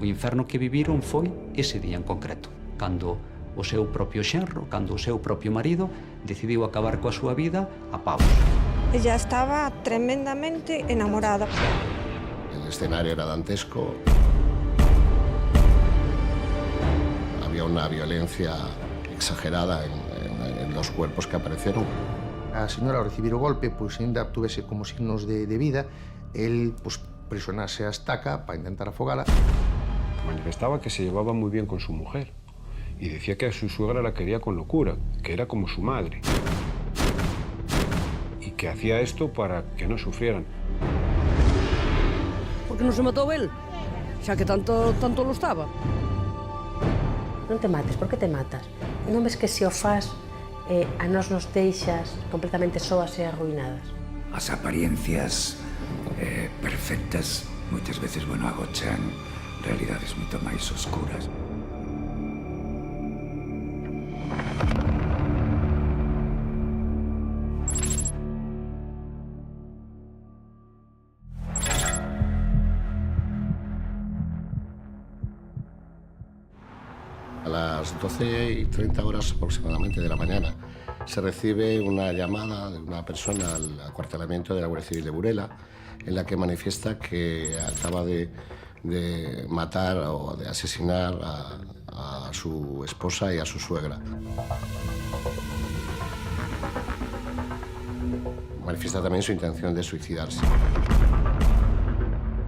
O inferno que viviron foi ese día en concreto, cando o seu propio xenro, cando o seu propio marido decidiu acabar coa súa vida a pavos. Ella estaba tremendamente enamorada. El escenario era dantesco. Había una violencia exagerada en los cuerpos que aparecieron. A señora ao recibir o golpe, pois ainda tuvese como signos de vida, el presionase a estaca para intentar afogala. Manifestaba que se llevaba muy bien con su mujer y decía que a su suegra la quería con locura, que era como su madre y que hacía esto para que no sufrieran. ¿Por qué no se matou él? Xa que tanto lo estaba. Non te mates, por que te matas? Non ves que se o fas a nós nos deixas completamente soas e arruinadas? As apariencias perfectas moitas veces, agochan realidades moito máis oscuras. A las 12:30 horas aproximadamente de la mañana se recibe una llamada de una persona al acuartelamiento de la Guardia Civil de Burela en la que manifiesta que acaba de matar o de asesinar a su esposa y a su suegra. Manifiesta también su intención de suicidarse.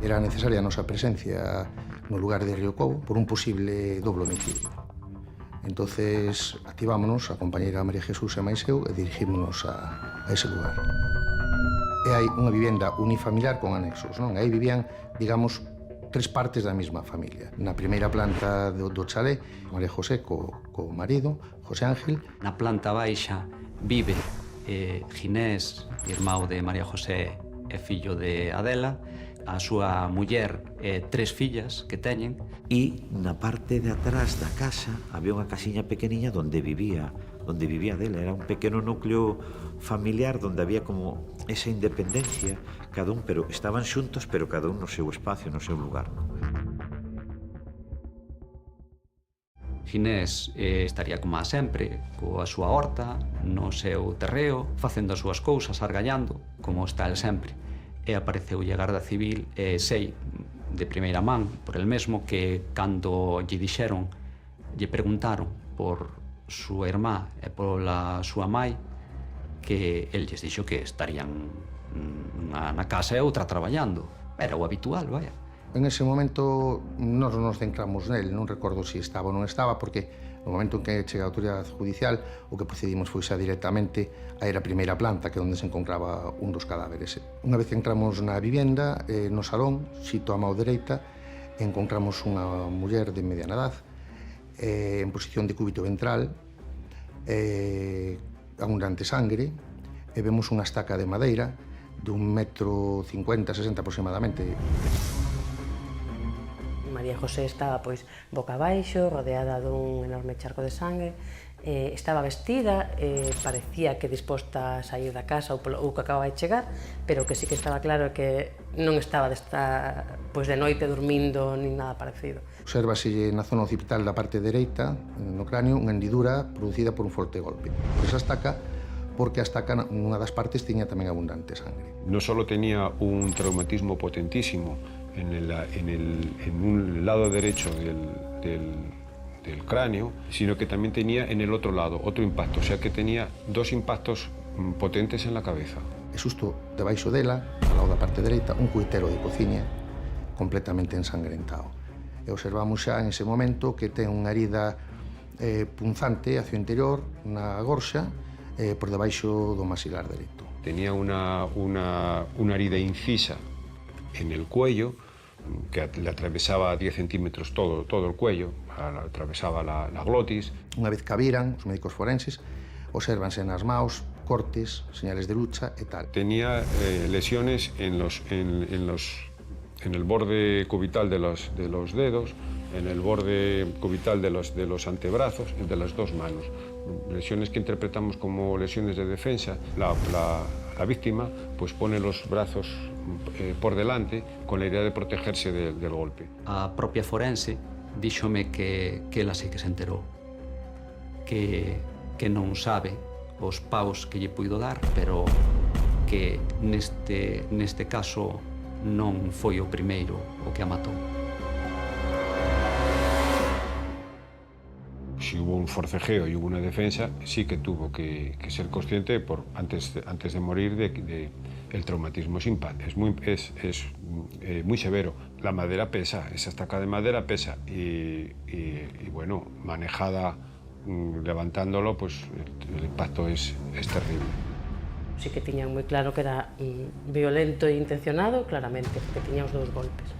Era necesaria a nosa presencia no lugar de Río Cobo por un posible doble homicidio. Entonces activámonos, a compañeira María Jesús e máis eu, e dirigímonos a ese lugar. E hai unha vivenda unifamiliar con anexos, non? Aí vivían, digamos, tres partes da mesma familia. Na primeira planta do chalé, María José co marido, José Ángel. Na planta baixa vive Ginés, irmão de María José e fillo de Adela, a súa muller e tres fillas que teñen. E na parte de atrás da casa había unha casiña pequeniña onde vivía Adela. Era un pequeno núcleo familiar onde había como esa independencia, cada un, pero estaban xuntos, pero cada un no seu espacio, no seu lugar. Ginés estaría como a sempre, coa súa horta, no seu terreo, facendo as súas cousas, argallando, como está el sempre. E apareceulle a Garda Civil e sei de primeira man por el mesmo que cando lle dixeron, lle preguntaron por súa irmá e pola súa mai, que el lles dixo que estarían na casa e outra traballando. Era o habitual, vaya. En ese momento nos centramos nel, non recordo se estaba ou non estaba, porque no momento en que chega a autoridade judicial o que procedimos foi xa directamente a ir a primeira planta, que é onde se encontraba un dos cadáveres. Unha vez que entramos na vivenda, no salón, xito a mão dereita, encontramos unha muller de mediana edad, en posición de cúbito ventral, abundante sangre, e vemos unha estaca de madeira de 1,50 m, 60 aproximadamente. María José estaba boca abaixo, rodeada dun enorme charco de sangue, estaba vestida, parecía que disposta a sair da casa ou que acababa de chegar, pero que sí que estaba claro que non estaba de noite dormindo nin nada parecido. Obsérvase na zona occipital da parte dereita, no cráneo, unha hendidura producida por un forte golpe. Esa estaca, porque a estaca nunha das partes tiña tamén abundante sangre. No solo tenía un traumatismo potentísimo en un lado derecho del cráneo, sino que también tenía en el otro lado otro impacto, o sea que tenía dos impactos potentes en la cabeza. E xusto debaixo dela, ao lado da parte dereita, un cuitero de cociña completamente ensangrentado. E observamos xa en ese momento que ten unha herida punzante hacia o interior, na gorxa, por debaixo do maxilar dereito. Tenía una herida incisa en el cuello, que le atravesaba a 10 centímetros todo el cuello, atravesaba la glotis. Unha vez que a viran, os médicos forenses, obsérvanse nas maus, cortes, señales de lucha e tal. Tenía lesiones en el borde cubital de los dedos, en el borde cubital de los antebrazos y de las dos manos. Lesiones que interpretamos como lesiones de defensa. La la víctima pues pone los brazos por delante con la idea de protegerse del golpe. A propia forense díxome que ela sí que se enterou, que non sabe os paus que lle puido dar, pero que neste caso non foi o primeiro o que a matou. Si hubo un forcejeo y hubo una defensa, sí que tuvo que ser consciente antes de morir de el traumatismo es muy severo. La madera pesa, esa estaca de madera pesa y bueno, manejada levantándolo, pues el impacto es terrible. Sí que tiñan moi claro que era violento e intencionado, claramente, porque tiña os 2 golpes.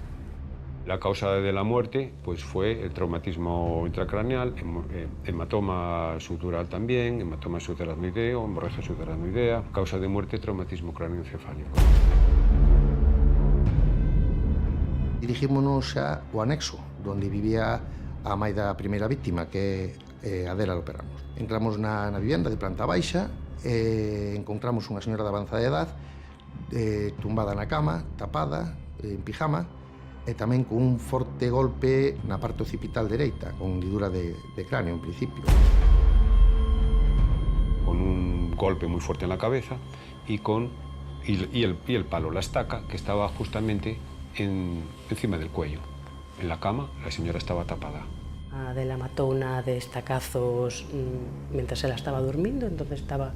La causa de la muerte pues, fue el traumatismo intracraneal, hematoma sutural también, hematoma subaracnoideo, hemorragia subaracnoidea, causa de muerte, traumatismo cráneoencefálico. Dirigímonos ao anexo, onde vivía a mãe da primeira víctima, que Adela Loperramos. Entramos na vivenda de planta baixa e encontramos unha señora de avanzada edad tumbada na cama, tapada, en pijama, e tamén con un forte golpe na parte occipital dereita, con hendidura de cráneo, en principio. Con un golpe muy fuerte en la cabeza y el palo, la estaca, que estaba justamente encima del cuello. En la cama, la señora estaba tapada. A Adela matou una de estacazos mientras ela estaba dormindo, entonces estaba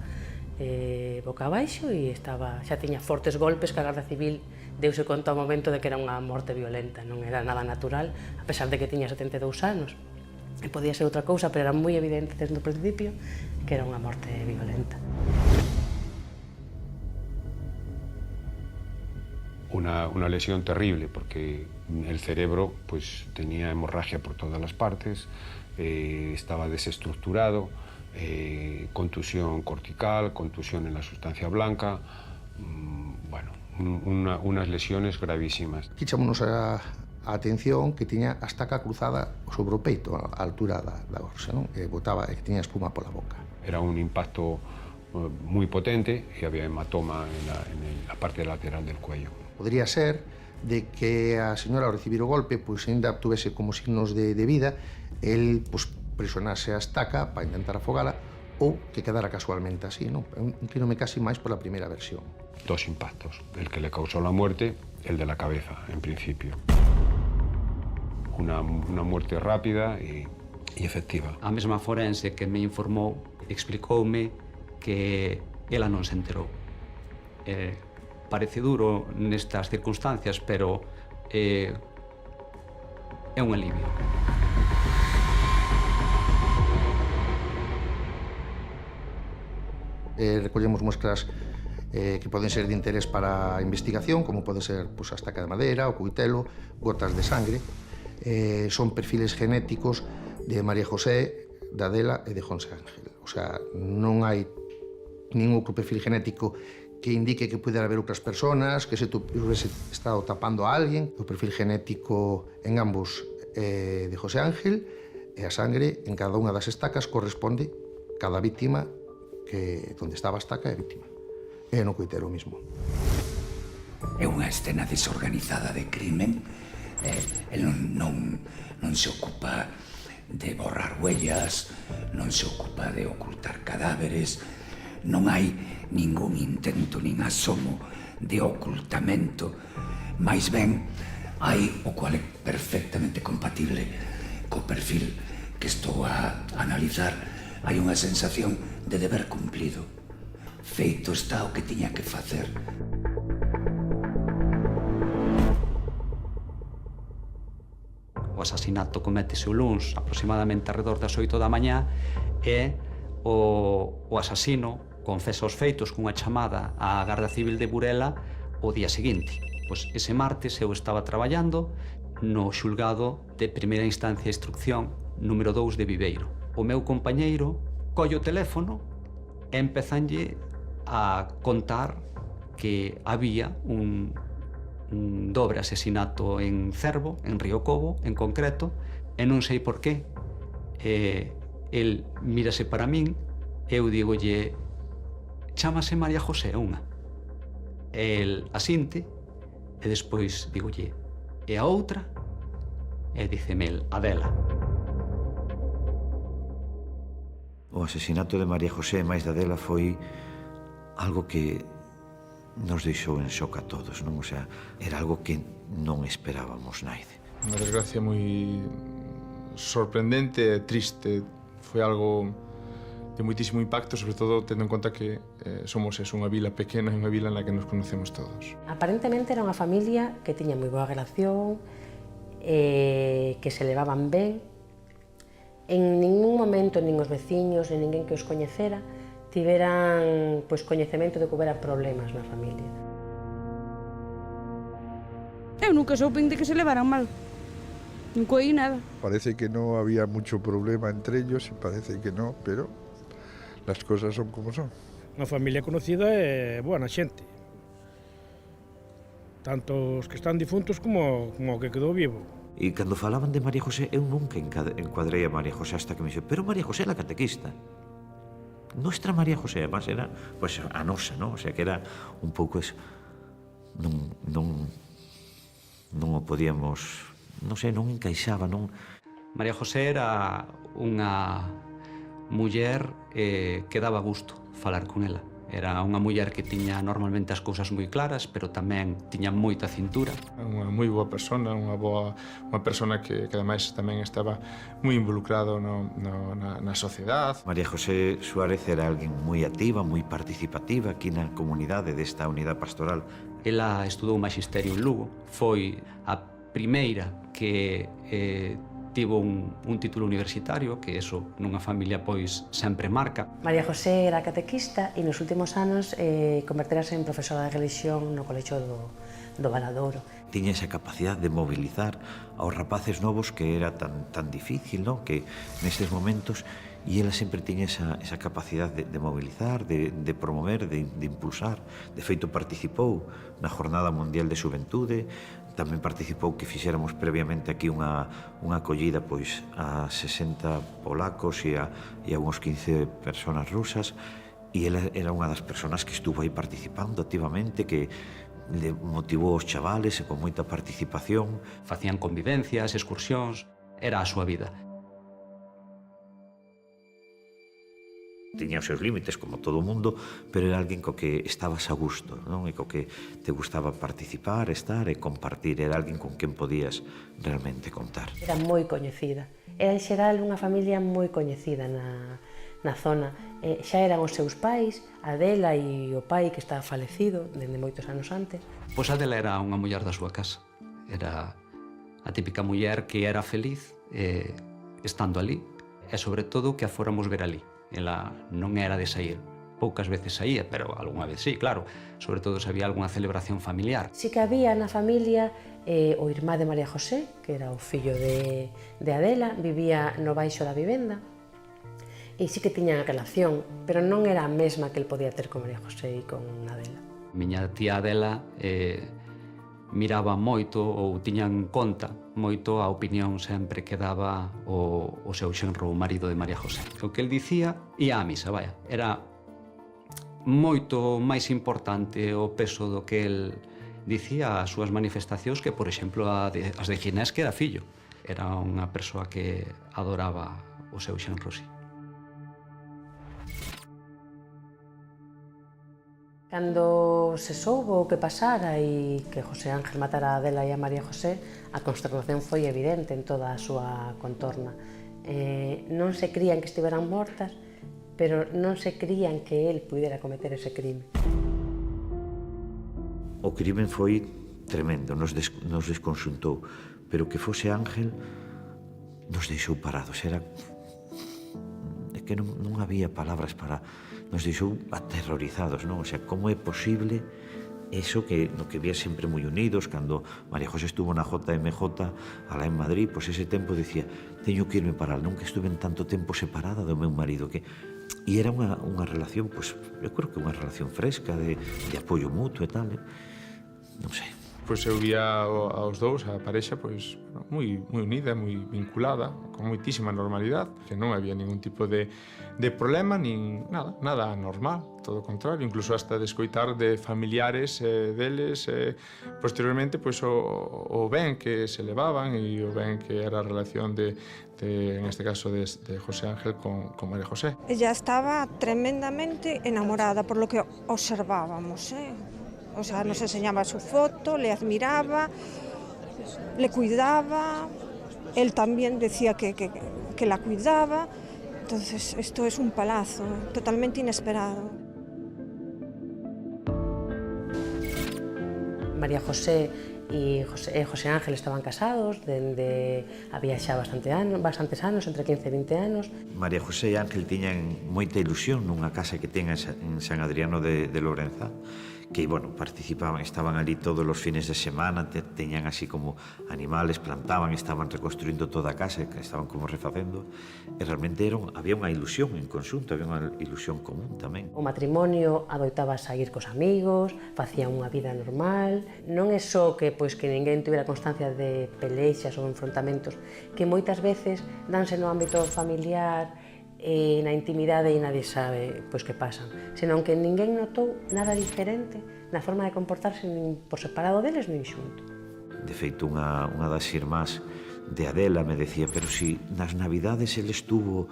boca abaixo e xa tiña fortes golpes que a Garda Civil deuse conta ao momento de que era unha morte violenta, non era nada natural, a pesar de que tiña 72 anos. E podía ser outra cousa, pero era moi evidente desde o principio que era unha morte violenta. Una lesión terrible, porque el cerebro pues, tenía hemorragia por todas las partes, estaba desestructurado, contusión cortical, contusión en la sustancia blanca, bueno, unas lesiones gravísimas. Aquí chámonos a atención que tiña a estaca cruzada sobre o peito, a altura da gorxa, non? Que botaba, que tiña espuma pola boca. Era un impacto muy potente y había hematoma en la parte lateral del cuello. Podría ser de que a señora ao recibir o golpe pois ainda tuvese como signos de vida, el pois, presionase a estaca para intentar afogala ou que quedara casualmente así, non? Inclínome casi máis pola primeira versión. 2 impactos, el que le causó la muerte, el de la cabeza, en principio. Una muerte rápida y efectiva. A mesma forense que me informou explicoume que ela non se enterou. Parece duro nestas circunstancias, pero é un alivio. Recollemos muestras que poden ser de interés para a investigación, como pode ser pues, a estaca de madera, o coitelo, gotas de sangre. Son perfiles genéticos de María José, de Adela e de José Ángel. O sea, non hai ningún outro perfil genético que indique que pudiera haber outras personas, que se hubiese estado tapando a alguén. O perfil genético en ambos de José Ángel e a sangre en cada unha das estacas corresponde cada víctima que onde estaba a estaca e a víctima. É no coitelo mismo. É unha escena desorganizada de crimen. El non se ocupa de borrar huellas, non se ocupa de ocultar cadáveres, non hai ningún intento nin asomo de ocultamento, máis ben hai o cual é perfectamente compatible co perfil que estou a analizar. Hai unha sensación de deber cumplido. Feito está o que tiña que facer. O asasinato cométese o luns, aproximadamente alrededor das 8 da mañá, e o asasino confesa os feitos cunha chamada á Garda Civil de Burela o día seguinte. Pois ese martes eu estaba traballando no xulgado de primeira instancia de instrucción número 2 de Viveiro. O meu compañeiro colle o teléfono e empezanlle a contar que había un dobre asesinato en Cervo, en Río Cobo, en concreto, e non sei por qué. El mírase para min, eu digolle, chámase María José unha. E el asinte, e despois digolle, e a outra? E diceme el, Adela. O asesinato de María José e máis de Adela foi algo que nos deixou en shock a todos, non? O sea, era algo que non esperábamos naide. Unha desgracia moi sorprendente e triste. Foi algo de moitísimo impacto, sobre todo tendo en conta que somos unha vila pequena e unha vila na que nos conocemos todos. Aparentemente era unha familia que tiña moi boa relación, que se levaban ben. En ningún momento, nin os veciños, nin ninguén que os coñecera, tiveran coñecemento de que houbera problemas na familia. Eu nunca soupin de que se levaran mal. Nunca oí nada. Parece que no había mucho problema entre ellos, parece que no, pero las cosas son como son. Unha familia conocida e buena xente. Tanto os que están difuntos como o que quedou vivo. E cando falaban de María José, eu nunca encuadrei a María José hasta que me dixo, pero María José é la catequista. Nuestra María José, además, era pues, a nosa, ¿no? O sea, que era un pouco eso. Non o podíamos, non sei, non encaixaba, non. María José era unha muller que daba gusto falar con ela. Era unha muller que tiña normalmente as cousas moi claras, pero tamén tiña moita cintura. Unha moi boa persona, unha persona que ademais tamén estaba moi involucrado na sociedade. María José Suárez era alguén moi activa, moi participativa aquí na comunidade desta unidade pastoral. Ela estudou Magisterio en Lugo, foi a primeira que tivo un título universitario, que eso nunha familia pois sempre marca. María José era catequista e nos últimos anos converterase en profesora de religión no colexio do Valadouro. Tiña esa capacidade de mobilizar aos rapaces novos que era tan difícil, ¿no? Que nestes momentos, e ela sempre tiña esa capacidade de mobilizar, de promover, de impulsar. De feito, participou na Jornada Mundial de Xuventude, tamén participou que fixéramos previamente aquí unha acollida pois a 60 polacos e a uns 15 personas rusas, e ela era unha das persoas que estuvo aí participando activamente, que le motivou os chavales e con moita participación. Facían convivencias, excursións, era a súa vida. Tiña os seus límites, como todo o mundo, pero era alguén co que estabas a gusto, non? E co que te gustaba participar, estar e compartir. Era alguén con quen podías realmente contar. Era moi coñecida. Era, en xeral, unha familia moi coñecida na zona. Xa eran os seus pais, Adela e o pai que estaba falecido dende moitos anos antes. Pois Adela era unha muller da súa casa. Era a típica muller que era feliz estando ali, e sobre todo que a fóramos ver ali. Ela non era de sair. Poucas veces saía, pero algunha vez sí, claro. Sobre todo se había algunha celebración familiar. Sí que había na familia o irmá de María José, que era o fillo de Adela, vivía no baixo da vivenda, e sí que tiñan relación, pero non era a mesma que el podía ter con María José e con Adela. Miña tía Adela miraba moito ou tiña en conta moito a opinión sempre que daba o seu xenro, o marido de María José. O que el dicía ia á misa, vaya. Era moito máis importante o peso do que el dicía as súas manifestacións que, por exemplo, as de Ginés, que era fillo. Era unha persoa que adoraba o seu xenro, sí. Cando se soubo o que pasara e que José Ángel matara a Adela e a María José, a consternación foi evidente en toda a súa contorna. Non se crían que estiveran mortas, pero non se crían que el pudera cometer ese crime. O crimen foi tremendo, nos desconxuntou, pero que fose Ángel nos deixou parados. Era que non había palabras para... Nos deixou aterrorizados, non? O sea, como é posible eso que no que vía sempre moi unidos, cando María José estuvo na JMJ alá en Madrid, pois ese tempo decía, teño que irme para lá, nunca estuve en tanto tempo separada do meu marido, que... E era unha relación, pois, eu creo que unha relación fresca, de apoio mutuo e tal, non sei. Pois eu vía aos dous, a parexa, pois, moi unida, moi vinculada, con moitísima normalidade, que non había ningún tipo de problema, nin nada anormal, todo o contrario, incluso hasta de escoitar de familiares deles, posteriormente, pois, o ben que se levaban e o ben que era a relación en este caso, de José Ángel con María José. Ella estaba tremendamente enamorada, por lo que observábamos, O sea, nos enseñaba su foto, le admiraba, le cuidaba, él también decía que la cuidaba. Entonces, esto es un palazo totalmente inesperado. María José e José Ángel estaban casados dende había xa bastantes anos, entre 15 e 20 anos. María José e Ángel tiñan moita ilusión nunha casa que ten en San Adriano de Lorenza, que, bueno, participaban, estaban ali todos os fines de semana, teñan así como animales, plantaban, estaban reconstruindo toda a casa, que estaban como refacendo, e realmente había unha ilusión en conxunto, había unha ilusión común tamén. O matrimonio adoitaba sair cos amigos, facían unha vida normal, non é só que ninguén tivera constancia de pelexas ou enfrontamentos, que moitas veces danse no ámbito familiar, na intimidade e nadie sabe que pasan, senón que ninguén notou nada diferente na forma de comportarse nin por separado deles nin xunto. De feito, unha das irmás de Adela me decía, pero si nas Navidades ele estuvo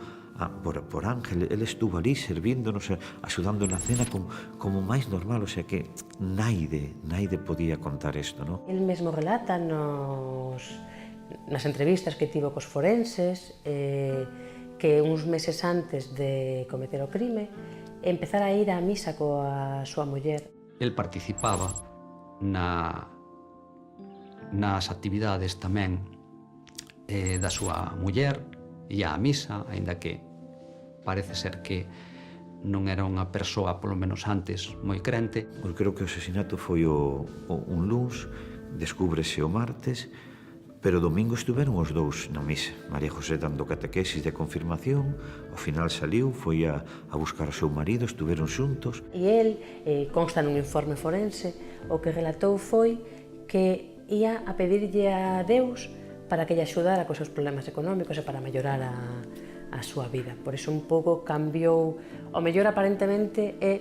por Ángel, ele estuvo ali servíndonos, axudando na cena como máis normal, o sea que naide podía contar isto, non? El mesmo relata nas entrevistas que tivo cos forenses que uns meses antes de cometer o crime empezara a ir á misa coa súa muller. El participaba nas actividades tamén da súa muller, ia á misa, aínda que parece ser que non era unha persoa, polo menos antes, moi crente. Eu creo que o asesinato foi un luns, descúbrese o martes, pero o domingo estiveron os dous na misa. María José dando catequesis de confirmación, ao final saliu, foi a buscar o seu marido, estiveron xuntos. E el, consta nun informe forense, o que relatou foi que ia a pedirlle a Deus para que lle axudara cos seus problemas económicos e para mellorar a súa vida. Por iso un pouco cambiou, o mellor aparentemente é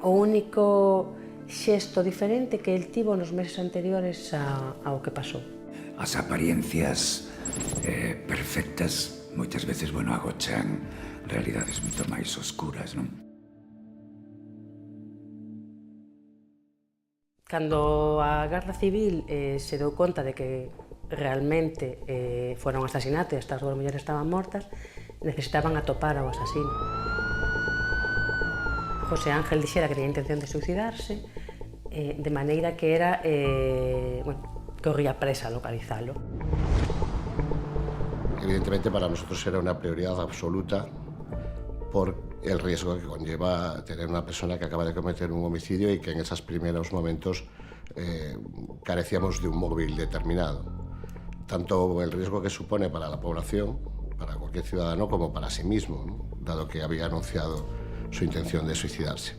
o único xesto diferente que el tivo nos meses anteriores ao que pasou. As apariencias perfectas moitas veces, agochan realidades moito máis oscuras, non? Cando a Garda Civil se deu conta de que realmente fora un asasinato e estas dúas mulleres estaban mortas, necesitaban atopar ao asasino. José Ángel dixera que tenía intención de suicidarse, de maneira que era, corría presa a localizarlo. Evidentemente para nosotros era una prioridad absoluta por el riesgo que conlleva tener una persona que acaba de cometer un homicidio y que en esos primeros momentos carecíamos de un móvil determinado. Tanto el riesgo que supone para la población, para cualquier ciudadano, como para sí mismo, ¿no? Dado que había anunciado su intención de suicidarse.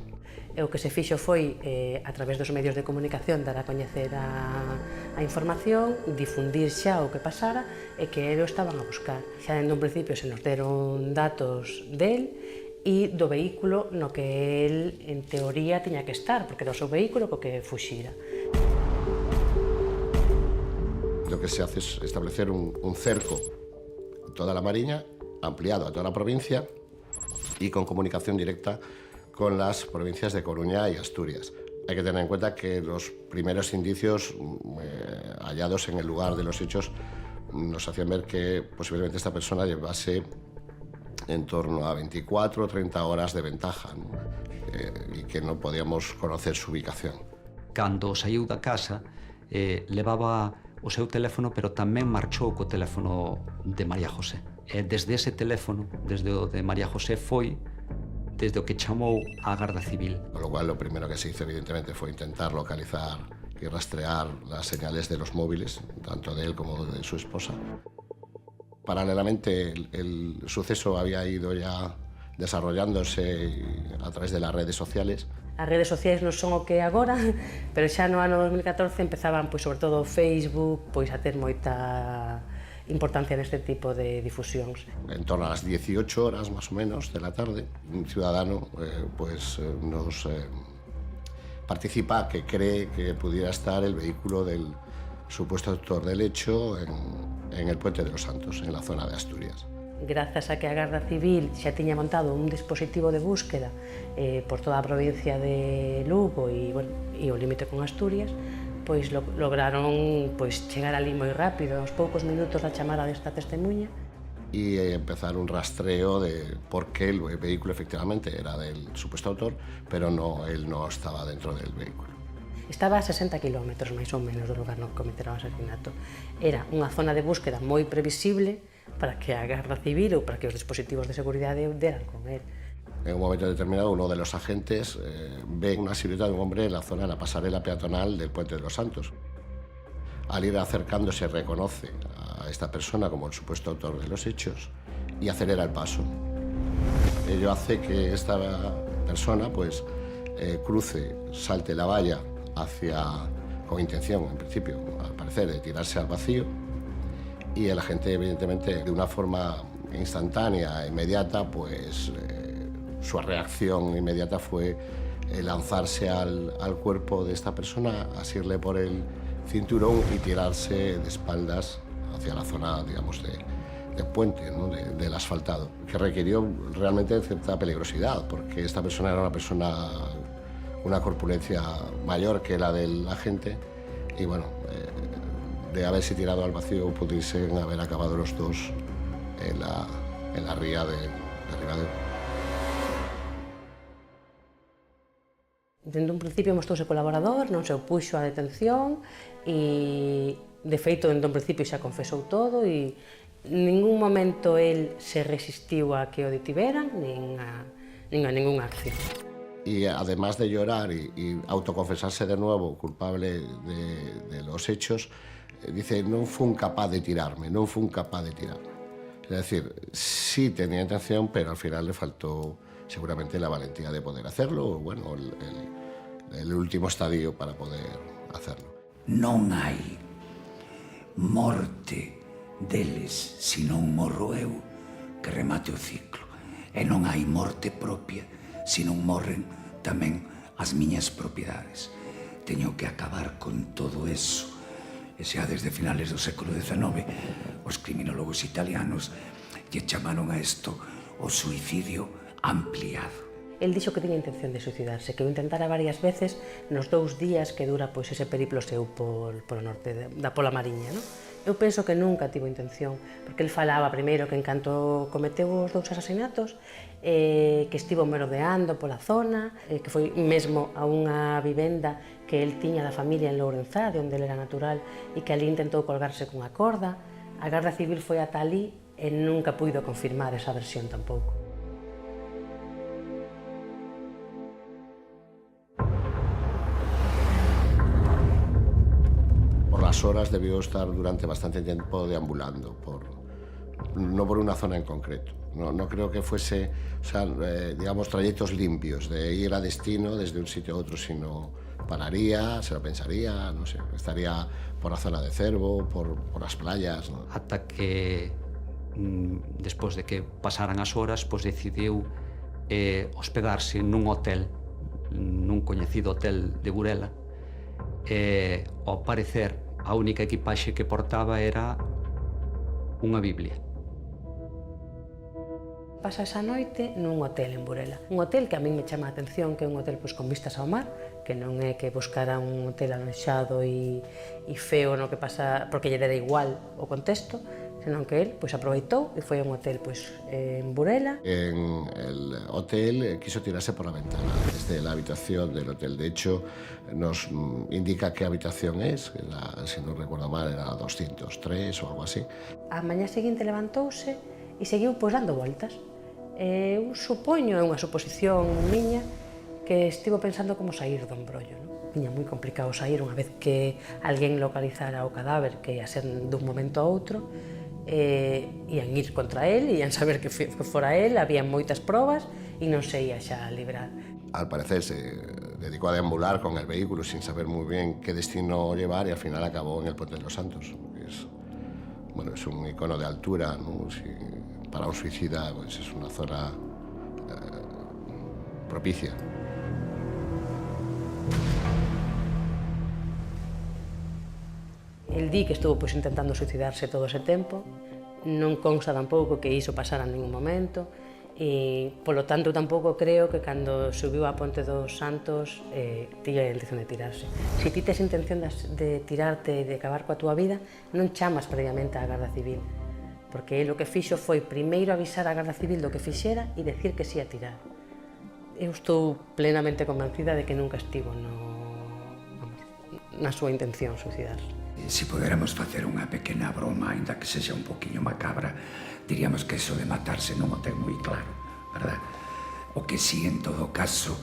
O que se fixo foi, a través dos medios de comunicación, dar a coñecer a información, difundir xa o que pasara e que ele o estaban a buscar. Xa dende un principio se nos deron datos del e do vehículo no que el, en teoría, tiña que estar, porque era o seu vehículo co que fuxira. Lo que se hace es establecer un cerco en toda la Mariña, ampliado a toda la provincia y con comunicación directa con las provincias de Coruña y Asturias. Hay que tener en cuenta que los primeros indicios hallados en el lugar de los hechos nos hacían ver que posiblemente esta persona llevase en torno a 24 o 30 horas de ventaja, ¿no? Y que no podíamos conocer su ubicación. Cando saiu da casa, levaba o seu teléfono, pero tamén marchou co teléfono de María José. E desde ese teléfono, desde o de María José, foi desde o que chamou a Garda Civil. Con lo cual, lo primero que se hizo, evidentemente, fue intentar localizar y rastrear las señales de los móviles, tanto de él como de su esposa. Paralelamente, el suceso había ido ya desarrollándose a través de las redes sociales As redes sociais non son o que é agora, pero xa no ano 2014 empezaban, pois, sobre todo o Facebook, pois, a ter moita importancia neste tipo de difusións. En torno a las 18 horas, más o menos, de la tarde, un ciudadano nos participa que cree que pudiera estar el vehículo del supuesto autor del hecho en el Puente de los Santos, en la zona de Asturias. Grazas a que a Garda Civil xa tiña montado un dispositivo de búsqueda por toda a provincia de Lugo e o límite con Asturias, pois lograron chegar ali moi rápido, aos poucos minutos da chamada desta testemunha. Y empezar un rastreo de por qué el vehículo efectivamente era del supuesto autor, pero él no estaba dentro del vehículo. Estaba a 60 kilómetros, máis ou menos, do lugar no que cometeron o asesinato. Era unha zona de búsqueda moi previsible para que a Garda Civil ou para que os dispositivos de seguridade deran con él. En un momento determinado, uno de los agentes ve una silueta de un hombre en la zona de la pasarela peatonal del Puente de los Santos. Al ir acercándose, reconoce a esta persona como el supuesto autor de los hechos y acelera el paso. Ello hace que esta persona cruce, salte la valla con intención, en principio, al parecer, de tirarse al vacío, y el agente, evidentemente, de una forma instantánea, inmediata, su reacción inmediata fue lanzarse al cuerpo de esta persona, asirle por el cinturón y tirarse de espaldas hacia la zona, digamos, del puente, ¿no? del asfaltado, que requirió realmente cierta peligrosidad, porque esta persona era una corpulencia mayor que la del agente, y bueno, de haberse tirado al vacío pudiesen haber acabado los dos en la ría de Ribadeo. Dende un principio mostouse colaborador, non se opuxo á detención e, de feito, dende un principio xa confesou todo e en ningún momento el se resistiu a que o detiveran nin a ninguna acción. Y además de llorar y autoconfesarse de nuevo culpable de los hechos, dice, non fun capaz de tirarme, non fun capaz de tirarme. Es decir, sí tenía intención, pero al final le faltó seguramente la valentía de poder hacerlo, bueno, el último estadio para poder hacerlo. Non hai morte deles, senón morro eu, que remate o ciclo. E non hai morte propia, senón morren tamén as miñas propiedades. Teño que acabar con todo eso. E xa desde finales do século XIX, os criminólogos italianos lle chamaron a isto o suicidio ampliado. El dixo que tiña intención de suicidarse, que o intentara varias veces nos 2 días que dura ese periplo seu polo norte da Pola Mariña, non? Eu penso que nunca tivo intención, porque el falaba primeiro que en canto cometeu os 2 asasinatos, que estivo merodeando pola zona, que foi mesmo a unha vivenda que el tiña da familia en Lourenzade, onde ele era natural, e que ali intentou colgarse cunha corda. A Garda Civil foi ata ali e nunca puido confirmar esa versión tampouco. Por las horas debió estar durante bastante tiempo deambulando, no por una zona en concreto. No creo que fuese, digamos, trayectos limpios de ir a destino desde un sitio a otro, sino pararía, se lo pensaría, no sé, estaría por la zona de Cervo, por las playas, ¿no? Ata que, despois de que pasaran as horas, decidiu hospedarse nun hotel, nun coñecido hotel de Burela. Ao parecer, a única equipaxe que portaba era unha Biblia. Pasa esa noite nun hotel en Burela. Un hotel que a min me chama a atención, que é un hotel con vistas ao mar, que non é que buscara un hotel alonxado e feo no que pasa, porque lle dera igual o contexto, senón que él aproveitou e foi a un hotel en Burela. En el hotel quiso tirarse por la ventana desde la habitación del hotel. De hecho, nos indica qué habitación es, si no recuerdo mal era 203 o algo así. A mañá seguinte levantouse e seguiu dando voltas. Eu supoño, é unha suposición miña, que estivo pensando como sair do embrollo. Tiña moi complicado sair unha vez que alguén localizara o cadáver, que ia ser dun momento a outro, ian ir contra él, ian saber que fora él, había moitas probas e non se ia xa librar. Al parecer dedicó a deambular con el vehículo sin saber muy bien qué destino llevar y al final acabó en el Puente de los Santos. Es un icono de altura, ¿no? Para un suicida pues es una zona propicia. El di que estuvo pois, intentando suicidarse todo ese tempo, non consta tampouco que iso pasara en ningún momento, e, polo tanto, tampouco creo que cando subiu a Ponte dos Santos tiña a intención de tirarse. Se ti tes intención de tirarte e de acabar coa túa vida, non chamas previamente á Garda Civil, porque ele o que fixo foi primeiro avisar á Garda Civil do que fixera e decir que si a tirar. Eu estou plenamente convencida de que nunca estivo na súa intención suicidarse. Se puderamos facer unha pequena broma, ainda que sexa un poquinho macabra, diríamos que eso de matarse non o ten moi claro, verdad? O que sí, en todo caso,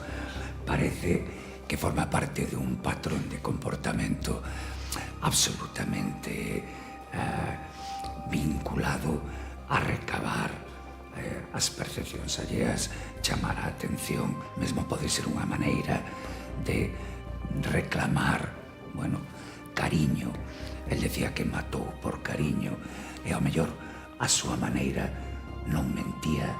parece que forma parte de un patrón de comportamento absolutamente vinculado a recabar as percepcións alleas, chamar a atención, mesmo pode ser unha maneira de reclamar, bueno, cariño. El decía que matou por cariño, e ao mellor a súa maneira non mentía,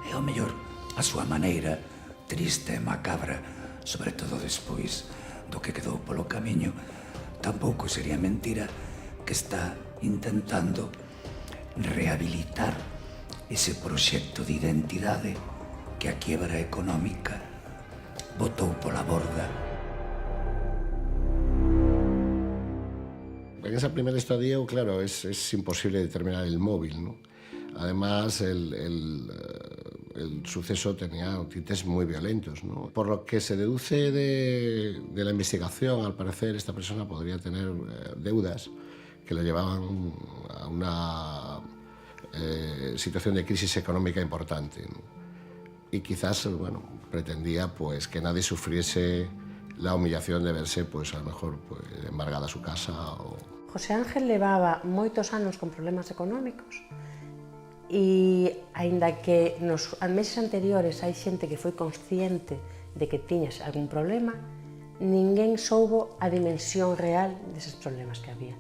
e ao mellor a súa maneira triste e macabra, sobre todo despois do que quedou polo camiño, tampouco sería mentira que está intentando rehabilitar ese proxecto de identidade que a quiebra económica botou pola borda. En esa primera estadia, claro, es imposible determinar el móvil, ¿no? Además, el suceso tenía tintes muy violentos, ¿no? Por lo que se deduce de la investigación, al parecer, esta persona podría tener deudas que le llevaban a una situación de crisis económica importante, ¿no? Y quizás, bueno, pretendía pues que nadie sufriese la humillación de verse, pues a lo mejor, pues, embargada su casa o... José Ángel levaba moitos anos con problemas económicos e, aínda que nos meses anteriores hai xente que foi consciente de que tiñas algún problema, ninguén soubo a dimensión real deses problemas que había.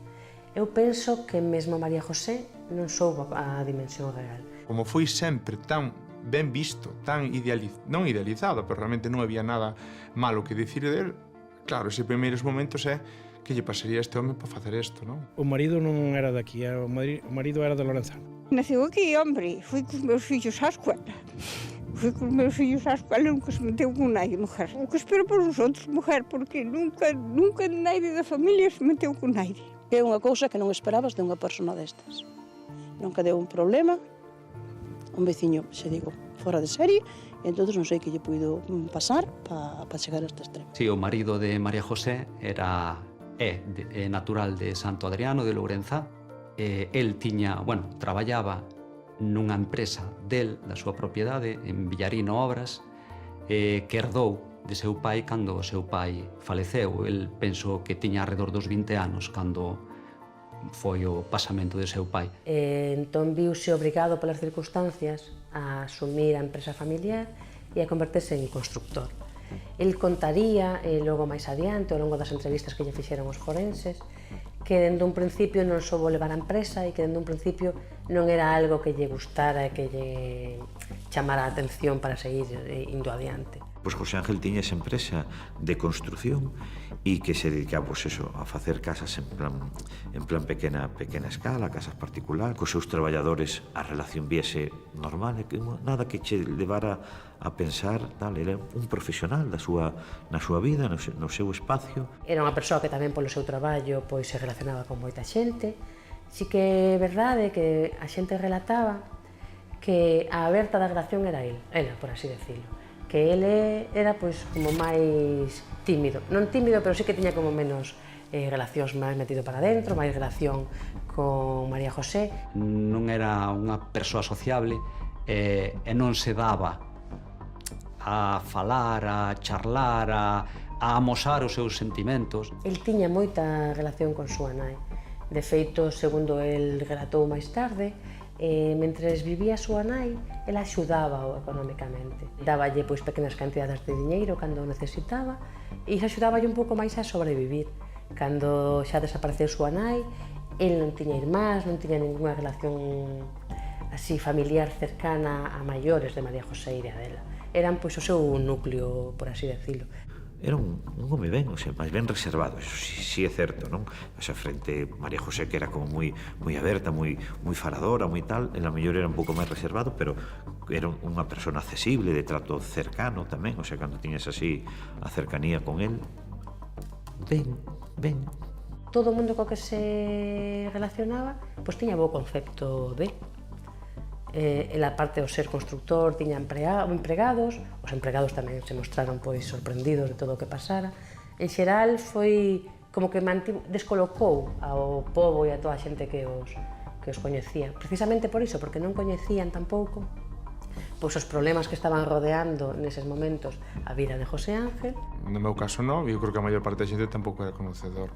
Eu penso que mesmo María José non soubo a dimensión real. Como foi sempre tan ben visto, tan non idealizado, pero realmente non había nada malo que dicir del, claro, ese primeiros momentos é que lle pasaría a este home para facer isto, non? O marido non era daqui, o marido era de Lorenzano. Naceu aquí, hombre, fui cos meus fillos á escola. Fui cos meus fillos á escola e nunca se meteu con nadie, mujer. O que espero por os outros, mujer, porque nunca nadie da familia se meteu con nadie. É unha cousa que non esperabas de unha persona destas. Nunca deu un problema, un veciño, se digo, fora de serie, e entón non sei que lle puido pasar para chegar a este extremo. Sí, o marido de María José é natural de Santo Adriano, de Lourenzá. El traballaba nunha empresa da súa propiedade, en Villarino Obras, que herdou de seu pai cando o seu pai faleceu. El penso que tiña alrededor dos 20 anos cando foi o pasamento de seu pai. Entón viuse obrigado polas circunstancias a asumir a empresa familiar e a converterse en constructor. El contaría, logo máis adiante, ao longo das entrevistas que lle fixeron os forenses, que dende un principio non soubo levar a empresa e que dende un principio non era algo que lle gustara e que lle chamara a atención para seguir indo adiante. Pois José Ángel tiña esa empresa de construcción e que se dedicaba, pues eso, a facer casas en plan pequena escala, casas particulares, cos seus traballadores a relación viese normal, nada que che levara a pensar, tal, era un profesional na súa vida, no seu espacio. Era unha persoa que tamén polo seu traballo pois se relacionaba con moita xente. Si que é verdade que a xente relataba que a aberta da relación era ela, por así decirlo. Que ele era pois como máis tímido, non tímido, pero sí que tiña como menos relacións máis metido para dentro, máis relación con María José. Non era unha persoa sociable e non se daba a falar, a charlar, a amosar os seus sentimentos. El tiña moita relación con súa nai. De feito, segundo el relatou máis tarde, mentres vivía a súa nai, ela axudaba económicamente. Dáballe pois pequenas cantidades de diñeiro cando necesitaba e iso axudáballe un pouco máis a sobrevivir. Cando xa desapareceu súa nai, el non tiña irmáns, non tiña ninguna relación así familiar cercana a maiores de María José e de Adela. Eran pois o seu núcleo, por así decirlo. Era un home ben, o sea, máis ben reservado, eso sí é certo, non? O sea, frente a María José, que era como moi aberta, moi faladora, moi tal, ela mellor era un pouco máis reservado, pero era unha persona accesible, de trato cercano tamén, o sea, cando tiñas así a cercanía con él, ben. Todo o mundo co que se relacionaba, pois tiña bo concepto de. Ela, parte do ser constructor, tiña empregados, os empregados tamén se mostraron pois sorprendidos de todo o que pasara. En xeral foi como que descolocou ao pobo e a toda a xente que os coñecía. Precisamente por iso, porque non coñecían tampouco pois os problemas que estaban rodeando neses momentos a vida de José Ángel. No meu caso non, eu creo que a maior parte da xente tampouco era conocedor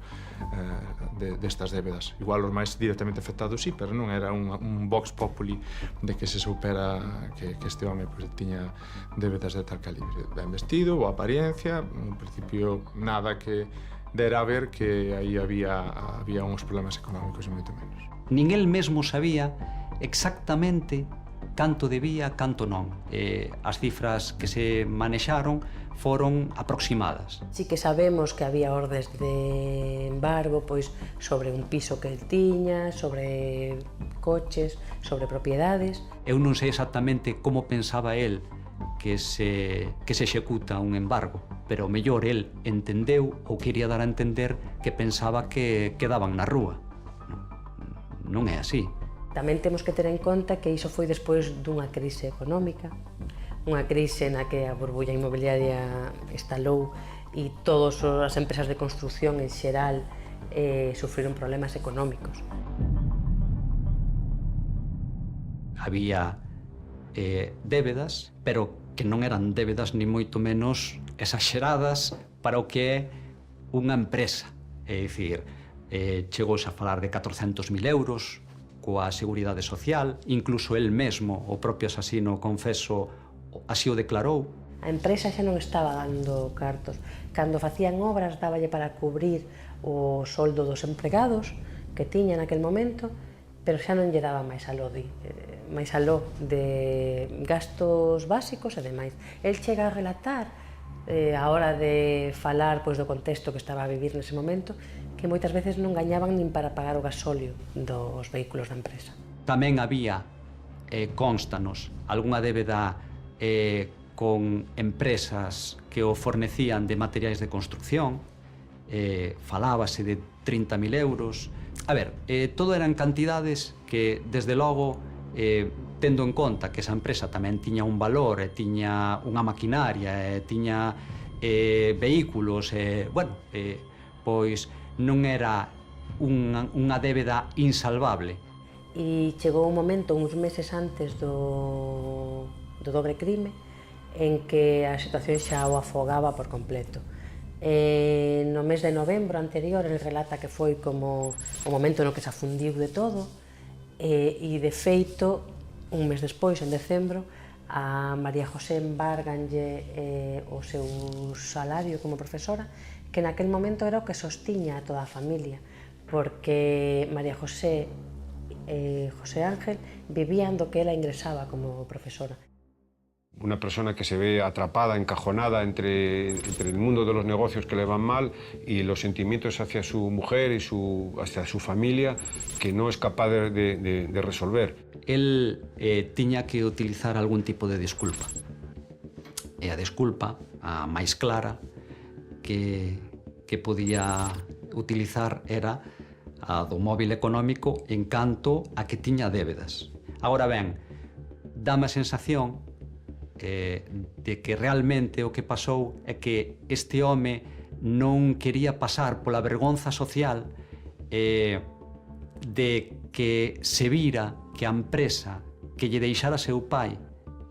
destas débedas. Igual os máis directamente afectados sí, pero non era un vox populi de que se soupera que este home pues, tiña débedas de tal calibre. Ben vestido, boa apariencia, en principio nada que dera a ver que aí había uns problemas económicos e moito menos. Nin el mesmo sabía exactamente canto debía, canto non. As cifras que se manexaron foron aproximadas. Sí que sabemos que había ordes de embargo pois sobre un piso que el tiña, sobre coches, sobre propiedades. Eu non sei exactamente como pensaba el que se executa un embargo, pero mellor el entendeu ou quería dar a entender que pensaba que quedaban na rúa. Non é así. Tamén temos que ter en conta que iso foi despois dunha crise económica, unha crise na que a burbulla inmobiliaria estalou e todas as empresas de construcción en xeral sufriron problemas económicos. Había débedas, pero que non eran débedas ni moito menos exageradas para o que é unha empresa. É dicir, chegouse a falar de 400.000 euros, coa Seguridade Social, incluso el mesmo, o propio asasino confeso, así o declarou. A empresa xa non estaba dando cartos. Cando facían obras, dáballe para cubrir o soldo dos empregados que tiña naquel momento, pero xa non lle daba máis aló de gastos básicos e demais. El chega a relatar, a hora de falar pois, do contexto que estaba a vivir nese momento, que moitas veces non gañaban nin para pagar o gasóleo dos vehículos da empresa. Tamén había, constanos, algunha débeda con empresas que o fornecían de materiais de construcción, falábase de 30.000 euros. A ver, todo eran cantidades que, desde logo, tendo en conta que esa empresa tamén tiña un valor, tiña unha maquinaria, tiña vehículos, pois non era unha débeda insalvable. E chegou un momento, uns meses antes do dobre crime, en que a situación xa o afogaba por completo. No mes de novembro anterior, el relata que foi como o momento no que se afundiu de todo, e de feito, un mes despois, en decembro, a María José embarganlle o seu salario como profesora, que naquel momento era o que sostiña a toda a familia, porque María José e José Ángel vivían do que ela ingresaba como profesora. Una persona que se ve atrapada, encajonada entre el mundo de los negocios que le van mal y los sentimientos hacia su mujer y hacia su familia que no es capaz de resolver. El tiña que utilizar algún tipo de disculpa. E a disculpa, a máis clara, que podía utilizar era a do móvil económico en canto a que tiña débedas. Agora ben, dáme a sensación de que realmente o que pasou é que este home non quería pasar pola vergonza social de que se vira que a empresa que lle deixara seu pai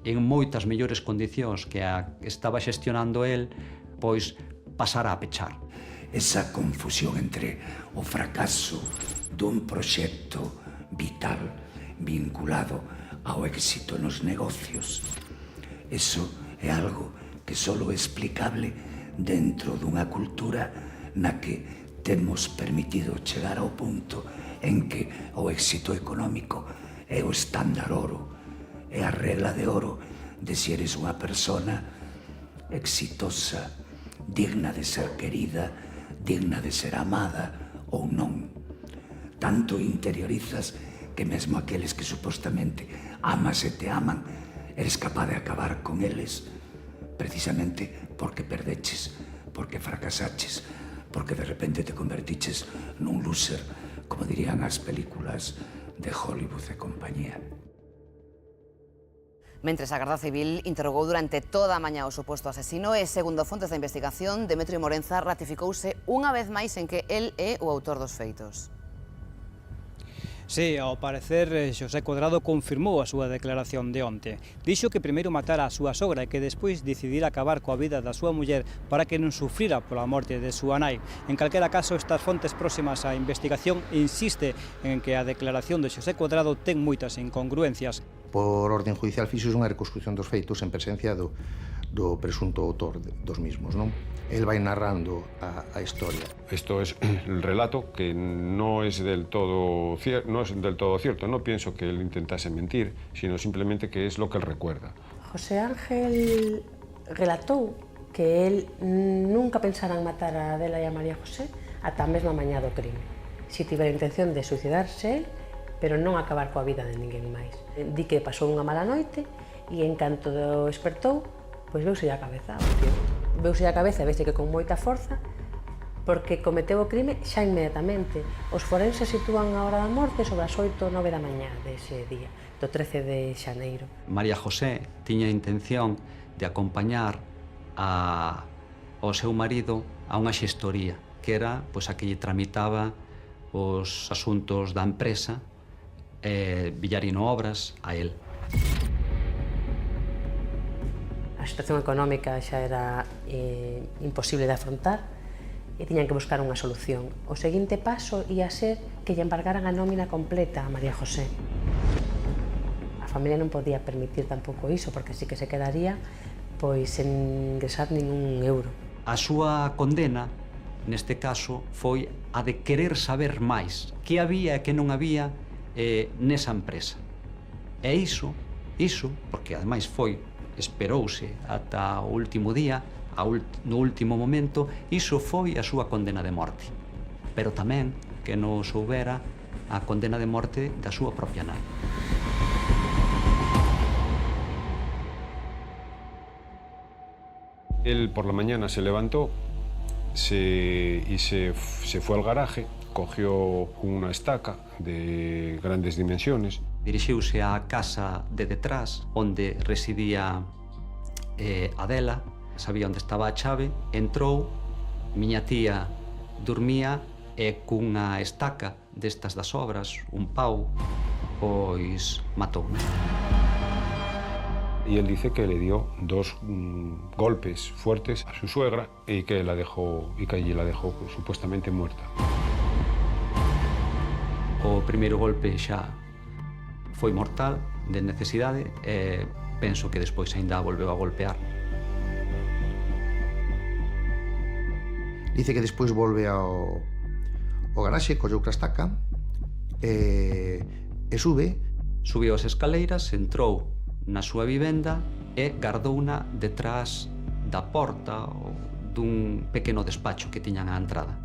en moitas mellores condicións que a estaba xestionando el, pois pasara a pechar. Esa confusión entre o fracaso dun proxecto vital vinculado ao éxito nos negocios. Eso é algo que só é explicable dentro dunha cultura na que temos permitido chegar ao punto en que o éxito económico é o estándar oro, é a regla de oro de se eres unha persona exitosa, digna de ser querida, digna de ser amada ou non. Tanto interiorizas que mesmo aqueles que supostamente amas e te aman, eres capaz de acabar con eles precisamente porque perdeches, porque fracasaches, porque de repente te convertiches nun loser, como dirían as películas de Hollywood e compañía. Mentres a Garda Civil interrogou durante toda a mañá o suposto asesino e, segundo fontes da investigación, Demetrio Morenza ratificouse unha vez máis en que el é o autor dos feitos. Sí, ao parecer, Xosé Cuadrado confirmou a súa declaración de onte. Dixo que primeiro matara a súa sogra e que despois decidira acabar coa vida da súa muller para que non sufrira pola morte de súa nai. En calquera caso, estas fontes próximas á investigación insiste en que a declaración de Xosé Cuadrado ten moitas incongruencias. Por orden judicial fixos unha reconstrucción dos feitos en presencia do presunto autor dos mismos, non? El vai narrando a historia. Esto es el relato que no es del todo cierto. No pienso que él intentase mentir, sino simplemente que es lo que él recuerda. José Ángel relatou que él nunca pensara en matar a Adela e a María José ata a mesma mañá do crime. Si tivera intención de suicidarse él, pero non acabar coa vida de ninguén máis. Di que pasou unha mala noite e en canto despertou, pois veuse a cabeza. Veuse a cabeza e vexe que con moita forza, porque cometeu o crime xa inmediatamente. Os forenses sitúan a hora da morte sobre as 8 ou 9 da mañá dese día, do 13 de xaneiro. María José tiña a intención de acompañar ao seu marido a unha xestoría, que era a que lle tramitaba os asuntos da empresa Villarino Obras a él. A situación económica xa era imposible de afrontar e tiñan que buscar unha solución. O seguinte paso ia ser que lle embargaran a nómina completa a María José. A familia non podía permitir tampouco iso, porque sí que se quedaría pois sen ingresar ningún euro. A súa condena, neste caso, foi a de querer saber máis que había e que non había nesa empresa. E iso, porque ademais esperouse ata o último día, no último momento, iso foi a súa condena de morte. Pero tamén que non soubera a condena de morte da súa propia nai. Él por la mañana se levantó y se fue al garaje, cogió una estaca de grandes dimensiones. Dirixiuse á casa de detrás, onde residía Adela, sabía onde estaba a chave, entrou, miña tía dormía e cunha estaca destas das obras, un pau, pois matou. Y él dice que le dio 2 golpes fuertes a su suegra y que allí la dejó supuestamente muerta. O primeiro golpe xa foi mortal, de necesidade, e penso que despois aínda volveu a golpear. Dice que despois volve ao garaxe, colle outra estaca e sube. Subiu as escaleiras, entrou na súa vivenda e gardouna detrás da porta dun pequeno despacho que tiñan á entrada,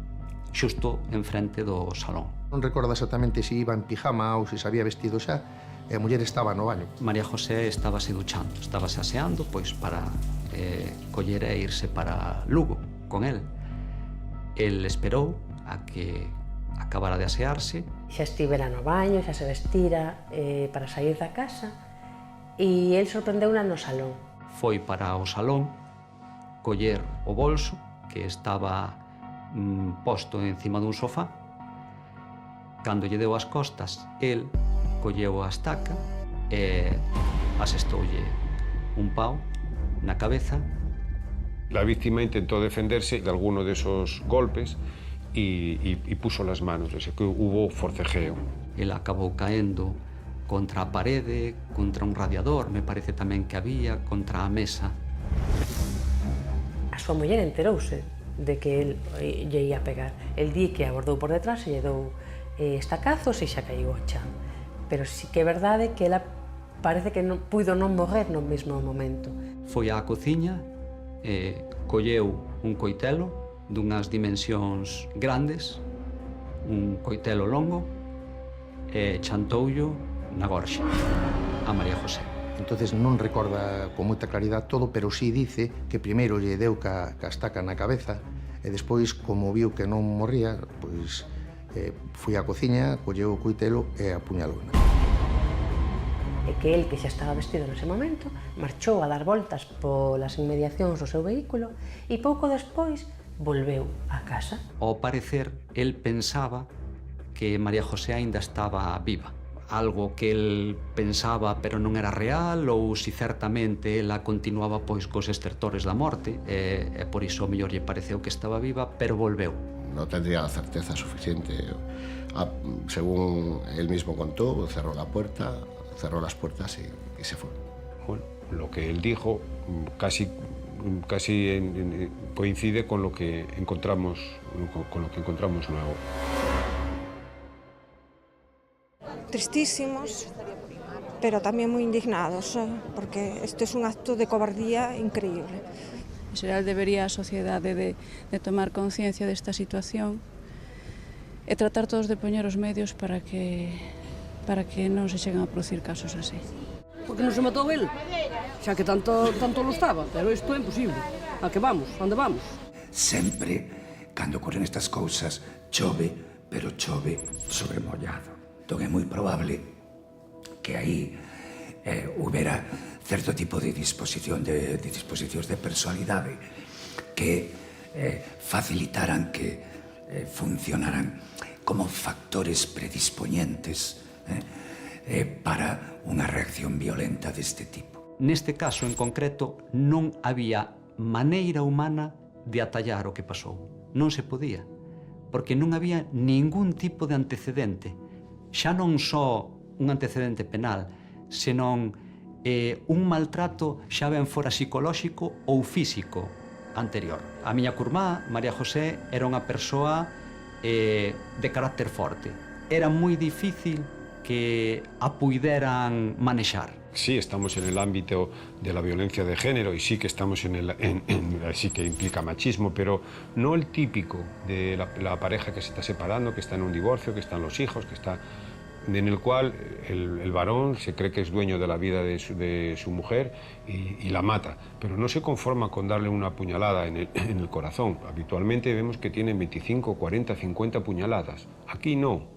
xusto enfrente do salón. Non recorda exactamente se iba en pijama ou se había vestido xa, e a muller estaba no baño. María José estábase duchando, estábase aseando pois para coller e irse para Lugo con el. El esperou a que acabara de asearse. Xa estivera no baño, xa se vestira para sair da casa e el sorprendeuna no salón. Foi para o salón coller o bolso que estaba posto encima dun sofá. Cando lle deu as costas, el colleu a estaca e asestoulle un pau na cabeza. La víctima intentó defenderse de alguno de esos golpes y puso las manos, es que hubo forcejeo. El acabou caendo contra a parede, contra un radiador, me parece tamén que había, contra a mesa. A súa muller enterouse de que el lle ia pegar. El di que abordou por detrás e lle dou estacazos e xa caiu ao chan. Pero sí que é verdade que ela parece que non puido non morrer no mesmo momento. Foi á cociña, colleu un coitelo dunhas dimensións grandes, un coitelo longo, e chantoullo na gorxa a María José. Entonces non recorda con moita claridade todo, pero sí dice que primeiro lle deu ca estaca na cabeza e despois, como viu que non morría, pois foi á cociña, colleu o coitelo e apuñalouna. E que el, que xa estaba vestido nese momento, marchou a dar voltas polas inmediacións do seu vehículo e pouco despois volveu á casa. Ao parecer, el pensaba que María José aínda estaba viva. Algo que el pensaba pero non era real, ou si certamente ela continuaba pois cos estertores da morte, e por iso mellor lle pareceu que estaba viva, pero volveu. No tendría la certeza suficiente. Según él mismo contó, cerró las puertas y se fue. Bueno, lo que él dijo casi coincide con lo que encontramos luego. Tristísimos, pero también muy indignados, porque esto es un acto de cobardía increíble. En xeral debería a sociedade de tomar conciencia desta situación e tratar todos de poñer os medios para que non se cheguen a producir casos así. Porque non se matou el, xa que tanto lo estaba, pero isto é imposible. A que vamos? Onde vamos? Sempre, cando ocorren estas cousas, chove, pero chove sobre mollado. Entón é moi probable que aí houbera certo tipo de disposicións de personalidade que facilitaran que funcionaran como factores predispoñentes para unha reacción violenta deste tipo. Neste caso en concreto non había maneira humana de atallar o que pasou. Non se podía, porque non había ningún tipo de antecedente. Xa non só un antecedente penal, senón un maltrato xa ben fora psicolóxico ou físico anterior. A miña curmá, María José, era unha persoa de carácter forte. Era moi difícil que a puideran manexar. Sí, estamos en el ámbito de la violencia de género y sí que estamos sí que implica machismo, pero no el típico de la pareja que se está separando, que está en un divorcio, que están los hijos, que está en el cual el varón se cree que es dueño de la vida de su mujer y la mata, pero no se conforma con darle una puñalada en el corazón. Habitualmente vemos que tienen 25, 40, 50 puñaladas. Aquí no.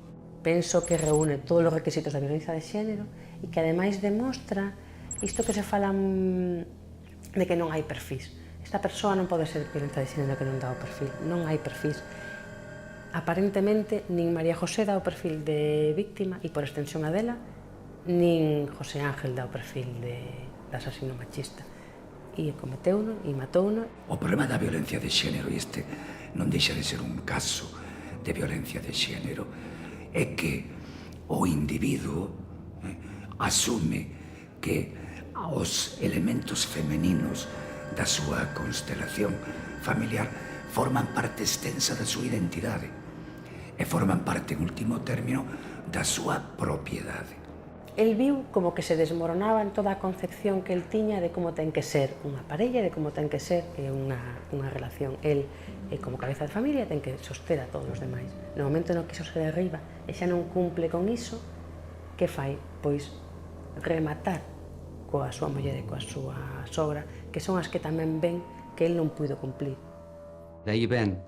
Penso que reúne todos os requisitos da violencia de xénero e que ademais demostra isto que se fala de que non hai perfis. Esta persoa non pode ser violencia de xénero que non dá o perfil, non hai perfis. Aparentemente, nin María José dá o perfil de víctima e por extensión a dela, nin José Ángel dá o perfil de asasino machista. E cometeuno e matouno. O problema da violencia de xénero, e este non deixa de ser un caso de violencia de xénero, é que o individuo asume que os elementos femeninos da súa constelación familiar forman parte extensa da súa identidade e forman parte, en último término, da súa propiedade. El viu como que se desmoronaba en toda a concepción que el tiña de como ten que ser unha parella, de como ten que ser unha relación. El, como cabeza de familia, ten que soster a todos os demais. No momento no que iso se derriba e xa non cumple con iso, que fai? Pois rematar coa súa muller e coa súa sogra, que son as que tamén ven que el non puido cumplir. De aí ven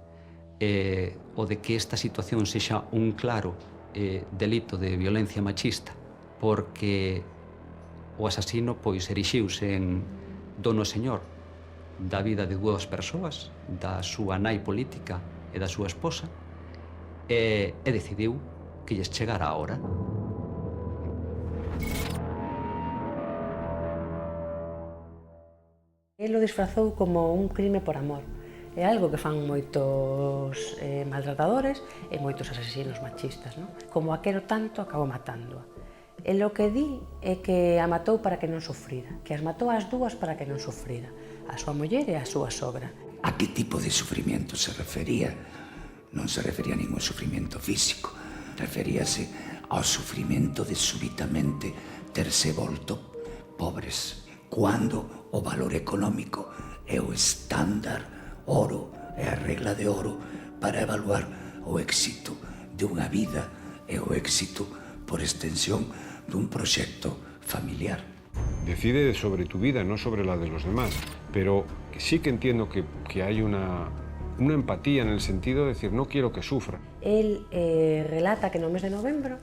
o de que esta situación sexa un claro delito de violencia machista, porque o asasino pois erixiuse en dono señor da vida de dúas persoas, da súa nai política e da súa esposa, e decidiu que lles chegara a hora. El o disfrazou como un crime por amor. É algo que fan moitos maltratadores e moitos asesinos machistas, non? Como a quero tanto, acabo matándoa. E lo que di é que a matou para que non sufrira, que as matou as dúas para que non sufrira, a súa muller e a súa sogra. A que tipo de sufrimiento se refería? Non se refería a ningún sufrimiento físico, referíase ao sufrimento de súbitamente terse volto pobres, cando o valor económico é o estándar oro, é a regla de oro para evaluar o éxito de unha vida e o éxito, por extensión, dun proxecto familiar. Decide sobre tu vida, no sobre la de los demás, pero sí que entiendo que hay una empatía en el sentido de decir, no quiero que sufra. El relata que no mes de novembro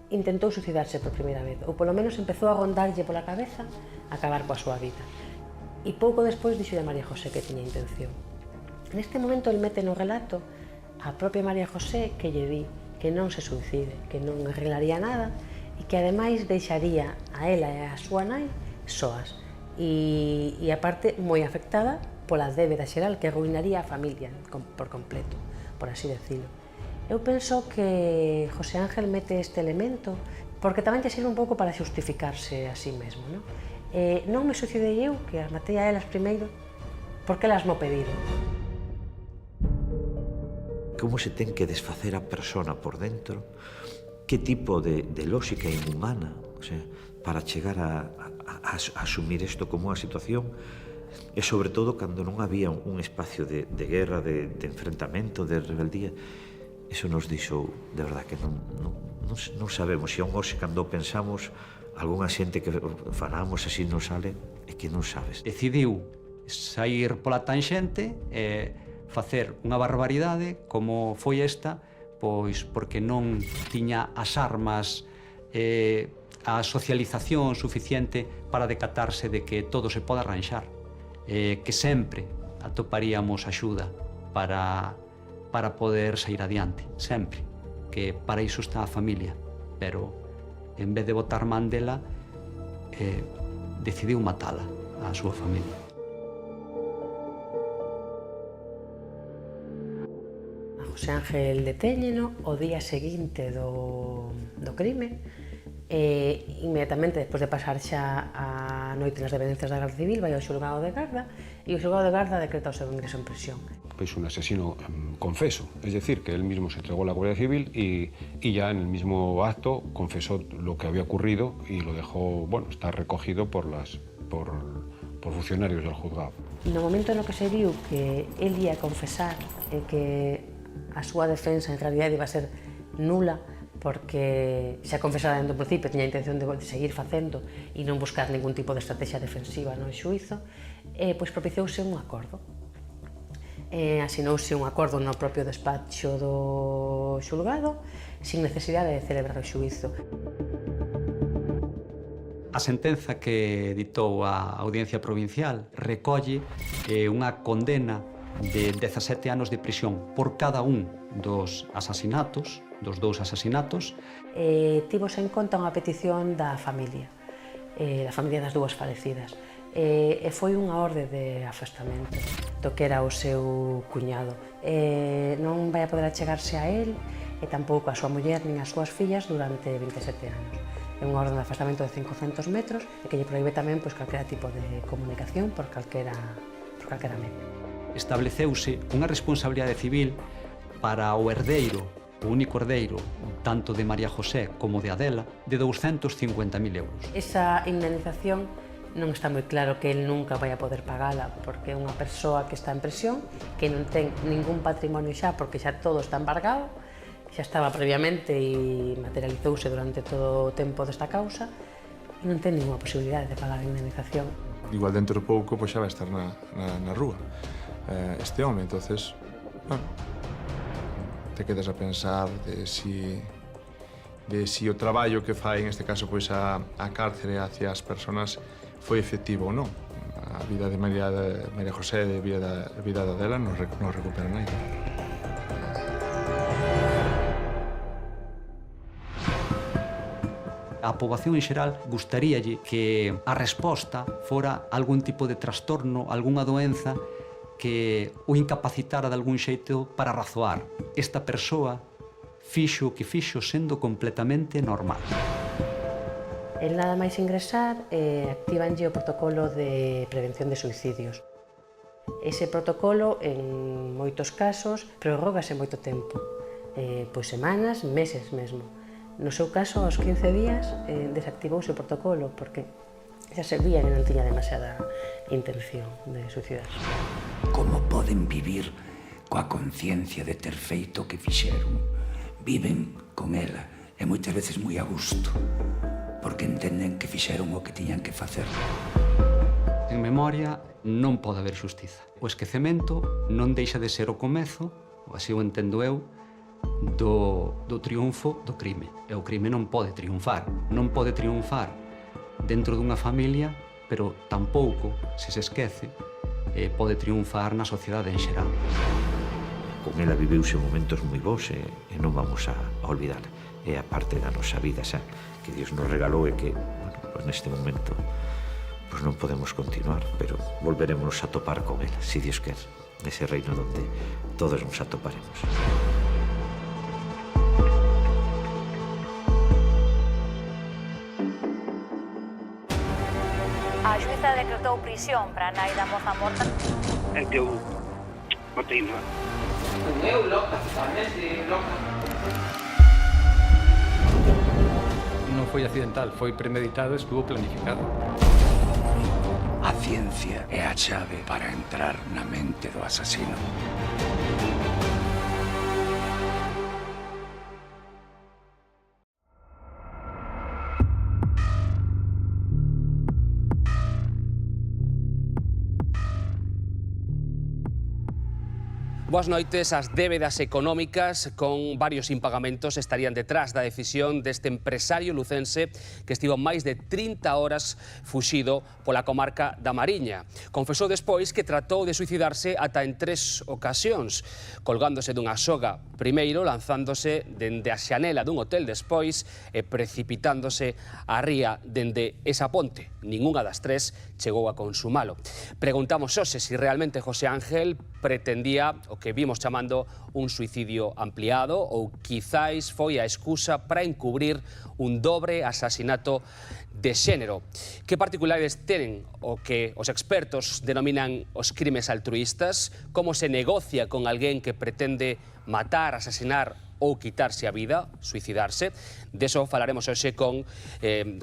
intentou suicidarse por primeira vez, ou polo menos empezou a rondarlle pola cabeza acabar coa súa vida. E pouco despois dixo a María José que tiña intención. Neste momento el mete no relato a propia María José que lle di que non se suicide, que non arreglaría nada e que ademais deixaría a ela e a súa nai soas e aparte moi afectada pola débeda xeral que arruinaría a familia por completo, por así decirlo. Eu penso que José Ángel mete este elemento porque tamén te sirve un pouco para justificarse a sí mesmo, non? Non me suicidei eu, que as matei a elas primeiro, porque elas mo pediron. Como se ten que desfacer a persona por dentro, que tipo de lógica inhumana, o sea, para chegar a asumir isto como unha situación, e sobre todo cando non había un espacio de guerra, de enfrentamento, de rebeldía. Iso nos dixo, de verdad, que non sabemos, se aún hoxe cando pensamos, algunha xente que falamos así non sale, é que non sabes. Decidiu sair pola tanxente e facer unha barbaridade como foi esta, pois porque non tiña as armas a socialización suficiente para decatarse de que todo se pode arranxar, que sempre atoparíamos axuda para poder sair adiante, sempre, que para iso está a familia, pero en vez de botar man dela, decidiu matala a súa familia. A José Ángel detéñeno o día seguinte do crime, inmediatamente despois de pasar xa a noite nas dependencias da Garda Civil vai ao xulgado de Garda e o xulgado de Garda decreta o seu ingreso en prisión. Es un asesino confeso, es decir, que él mismo se entregó a la Guardia Civil y ya en el mismo acto confesó lo que había ocurrido y lo dejó, bueno, está recogido por funcionarios del juzgado. No momento no que se viu que él ia confesar que a súa defensa en realidad iba a ser nula porque xa confesara dentro do principio tiña a intención de seguir facendo e non buscar ningún tipo de estrategia defensiva no xuízo, pois propiciouse un acordo. Asinouse un acordo no propio despacho do xulgado sin necesidade de celebrar o xuízo. A sentenza que ditou a Audiencia Provincial recolle unha condena de 17 anos de prisión por cada un dos asasinatos, dos dous asasinatos. Tivose en conta unha petición da familia das dúas falecidas. E foi unha orde de afastamento do que era o seu cuñado. Non vai a poder achegarse a él e tampouco a súa muller nin as súas fillas durante 27 anos. É unha orde de afastamento de 500 metros e que lle proíbe tamén calquera tipo de comunicación por calquera medio. Estableceuse unha responsabilidade civil para o herdeiro, o único herdeiro, tanto de María José como de Adela, de 250.000 euros. Esa indemnización non está moi claro que el nunca vai a poder pagala porque é unha persoa que está en prisión, que non ten ningún patrimonio xa porque xa todo está embargado, xa estaba previamente e materializouse durante todo o tempo desta causa e non ten ninguna posibilidade de pagar a indemnización. Igual dentro de pouco pois xa vai estar na rúa este home, entonces, bueno, te quedas a pensar de si o traballo que fai, en este caso, pois a cárcere hacia as persoas foi efectivo ou non. A vida de María José e a vida de Adela non recupera nada. A poboación en xeral gustaríalle que a resposta fora algún tipo de trastorno, algunha doenza que o incapacitara de algún xeito para razoar. Esta persoa fixo o que fixo sendo completamente normal. El nada máis ingresar, actívanlle o protocolo de prevención de suicidios. Ese protocolo, en moitos casos, prorrógase moito tempo, pois semanas, meses mesmo. No seu caso, aos 15 días, desactivouse o protocolo, porque xa se vía que non tiña demasiada intención de suicidarse. Como poden vivir coa conciencia de ter feito o que fixeron? Viven con ela e moitas veces moi a gusto, porque entenden que fixeron o que tiñan que facer. En memoria non pode haber xustiza. O esquecemento non deixa de ser o comezo, ou así o entendo eu, do triunfo do crime. E o crime non pode triunfar. Non pode triunfar dentro dunha familia, pero tampouco, se se esquece, pode triunfar na sociedade en xeral. Con ela viviuse momentos moi bons e non vamos a olvidar. É a parte da nosa vida xa que Dios nos regalou e que, bueno, pues neste momento pues non podemos continuar, pero volveremos a topar con ela, si Dios quer, nese reino donde todos nos atoparemos. A xuíza decretou prisión para a nai da moza morta. É que eu botei mal. Eu loca, totalmente loca. Non foi accidental, foi premeditado, estuvo planificado. A ciencia é a chave para entrar na mente do asasino. Boas noites. As débedas económicas con varios impagamentos estarían detrás da decisión deste empresario lucense que estivo máis de 30 horas fuxido pola comarca da Mariña. Confesou despois que tratou de suicidarse ata en 3 ocasións, colgándose dunha soga primeiro, lanzándose dende a xanela dun hotel despois e precipitándose á ría dende esa ponte. Ningunha das 3 chegou a consumalo. Preguntamos hoxe se realmente José Ángel pretendía o que vimos chamando un suicidio ampliado ou quizáis foi a excusa para encubrir un dobre asasinato de xénero. Que particularidades tenen o que os expertos denominan os crimes altruístas? Como se negocia con alguén que pretende matar, asasinar ou quitarse a vida, suicidarse? Deso falaremos hoxe con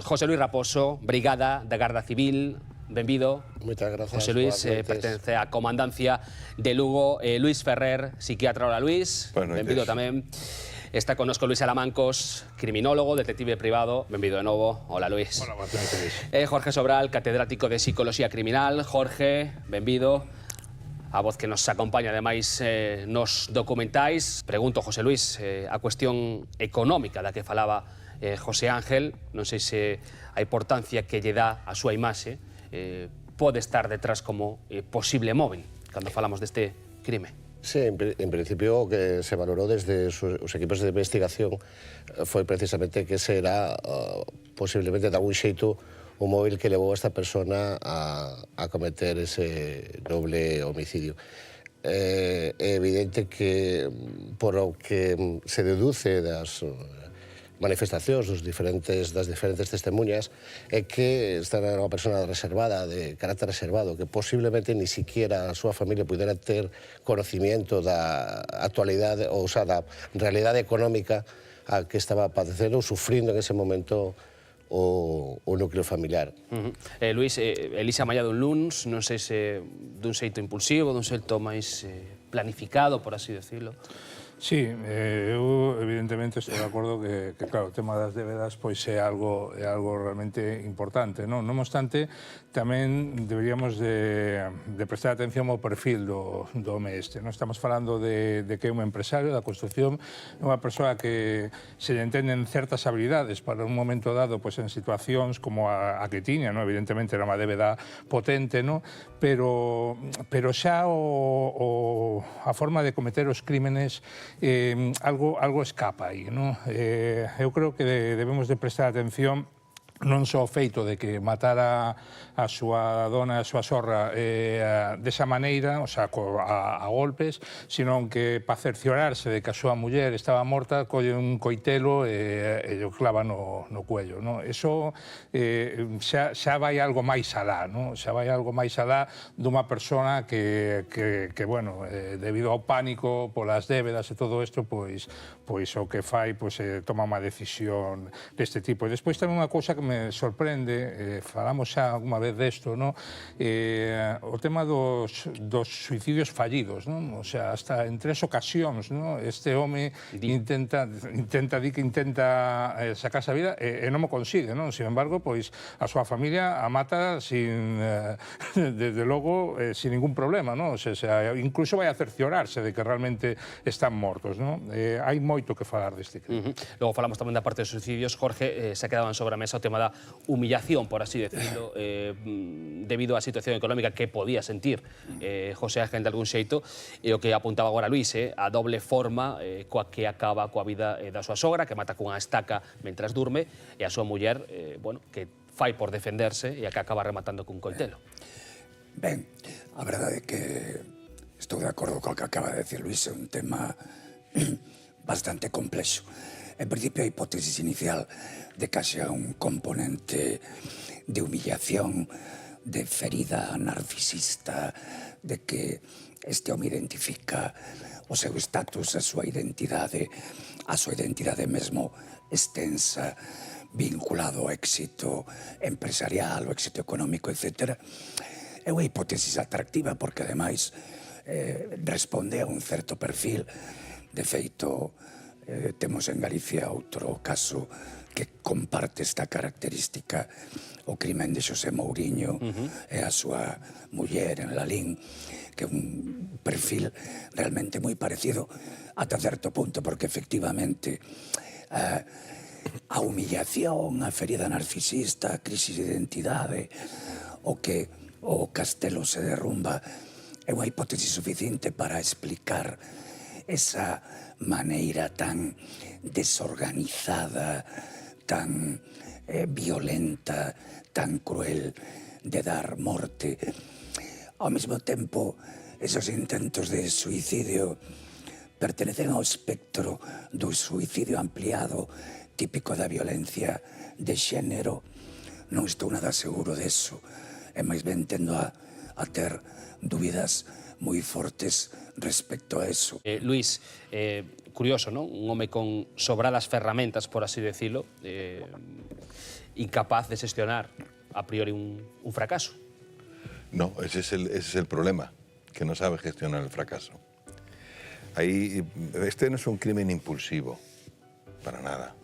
José Luis Raposo, brigada da Garda Civil. Benvido. Moitas grazas. José Luis pertence á comandancia de Lugo. Luis Ferrer, psiquiatra. Hola, Luis. Benvido tamén. Está connosco Luis Alamancos, criminólogo, detective privado. Benvido de novo. Hola, Luis. Hola, boa noite, Luis. Jorge Sobral, catedrático de Psicología Criminal. Jorge, benvido. A voz que nos acompaña, ademais, nos documentais. Pregunto, José Luis, a cuestión económica da que falaba José Ángel. Non sei se a importancia que lle dá a súa imaxe pode estar detrás como posible móvil cando falamos deste crime. Sí, en principio o que se valorou desde os equipos de investigación foi precisamente que ese era posiblemente de algún xeito o móvil que levou a esta persona a cometer ese doble homicidio. É evidente que por o que se deduce das manifestacións das diferentes testemunhas é que esta era unha persona reservada, de carácter reservado, que posiblemente ni siquiera a súa familia pudera ter conocimiento da actualidade, ou sea, da realidade económica a que estaba padecendo ou sufrindo en ese momento o núcleo familiar. Luis, Elisa Mallado un luns, non sei se dun xeito impulsivo, dun xeito máis planificado, por así decirlo. Sí, eu evidentemente estou de acordo que claro, o tema das débedas pois é algo realmente importante, non? Non obstante, tamén deberíamos de prestar atención ao perfil do home este, non? Estamos falando de que é un empresario da construcción, é unha persoa que se lle entenden certas habilidades para un momento dado pois en situacións como a que tiña, non? Evidentemente era unha débeda potente, non? Pero xa a forma de cometer os crímenes algo escapa aí, non? Eu creo que debemos de prestar atención non só o feito de que matara a súa dona, a súa sorra desa maneira, o sea, a golpes, sino que para cerciorarse de que a súa muller estaba morta, colle un coitelo e o clava no cuello, non? Eso xa vai algo máis alá, non? Xa vai algo máis alá dunha persona que bueno, debido ao pánico, polas débedas e todo isto, pois o que fai, toma unha decisión deste tipo. E despois tamén unha cousa que me sorprende, falamos xa alguma vez desto, no? O tema dos suicidios fallidos, non? O sea, hasta en 3 ocasións, no? Este home intenta sacarse a vida e non mo consigue, non? Sin embargo, pois a súa familia a mata sin, desde logo, sin ningún problema, non? O sea, incluso vai a cerciorarse de que realmente están mortos, non? Hai moito que falar deste crime. Logo falamos tamén da parte dos suicidios. Jorge, se ha quedado sobre a mesa o tema da humillación, por así decirlo, debido á situación económica que podía sentir José Ángel de algún xeito, e o que apuntaba agora Luís, a doble forma coa que acaba coa vida da súa sogra, que mata cunha estaca mentras durme, e a súa muller, bueno, que fai por defenderse e a que acaba rematando cun coitelo. Ben, a verdade é que estou de acordo co que acaba de decir Luís, é un tema bastante complexo. En principio, a hipótesis inicial de que haxa un componente de humillación, de ferida narcisista, de que este home identifica o seu estatus, a súa identidade mesmo extensa, vinculado ao éxito empresarial, ao éxito económico, etc. É unha hipótesis atractiva porque, ademais, responde a un certo perfil. De feito, temos en Galicia outro caso que comparte esta característica, o crimen de Xosé Mouriño e a súa muller en Lalín, que é un perfil realmente moi parecido ata certo punto, porque efectivamente a humillación, a ferida narcisista, a crisis de identidade, o que o castelo se derrumba, é unha hipótese suficiente para explicar esa maneira tan desorganizada, tan violenta, tan cruel de dar morte. Ao mesmo tempo, esos intentos de suicidio pertenecen ao espectro do suicidio ampliado típico da violencia de xénero. Non estou nada seguro deso, e máis ben tendo a ter dúbidas moi fortes respecto a eso. Luís, curioso, non? Un home con sobradas ferramentas, por así decirlo, incapaz de xestionar a priori un fracaso. No, ese es el problema, que no sabe gestionar el fracaso. Este no es un crimen impulsivo, para nada.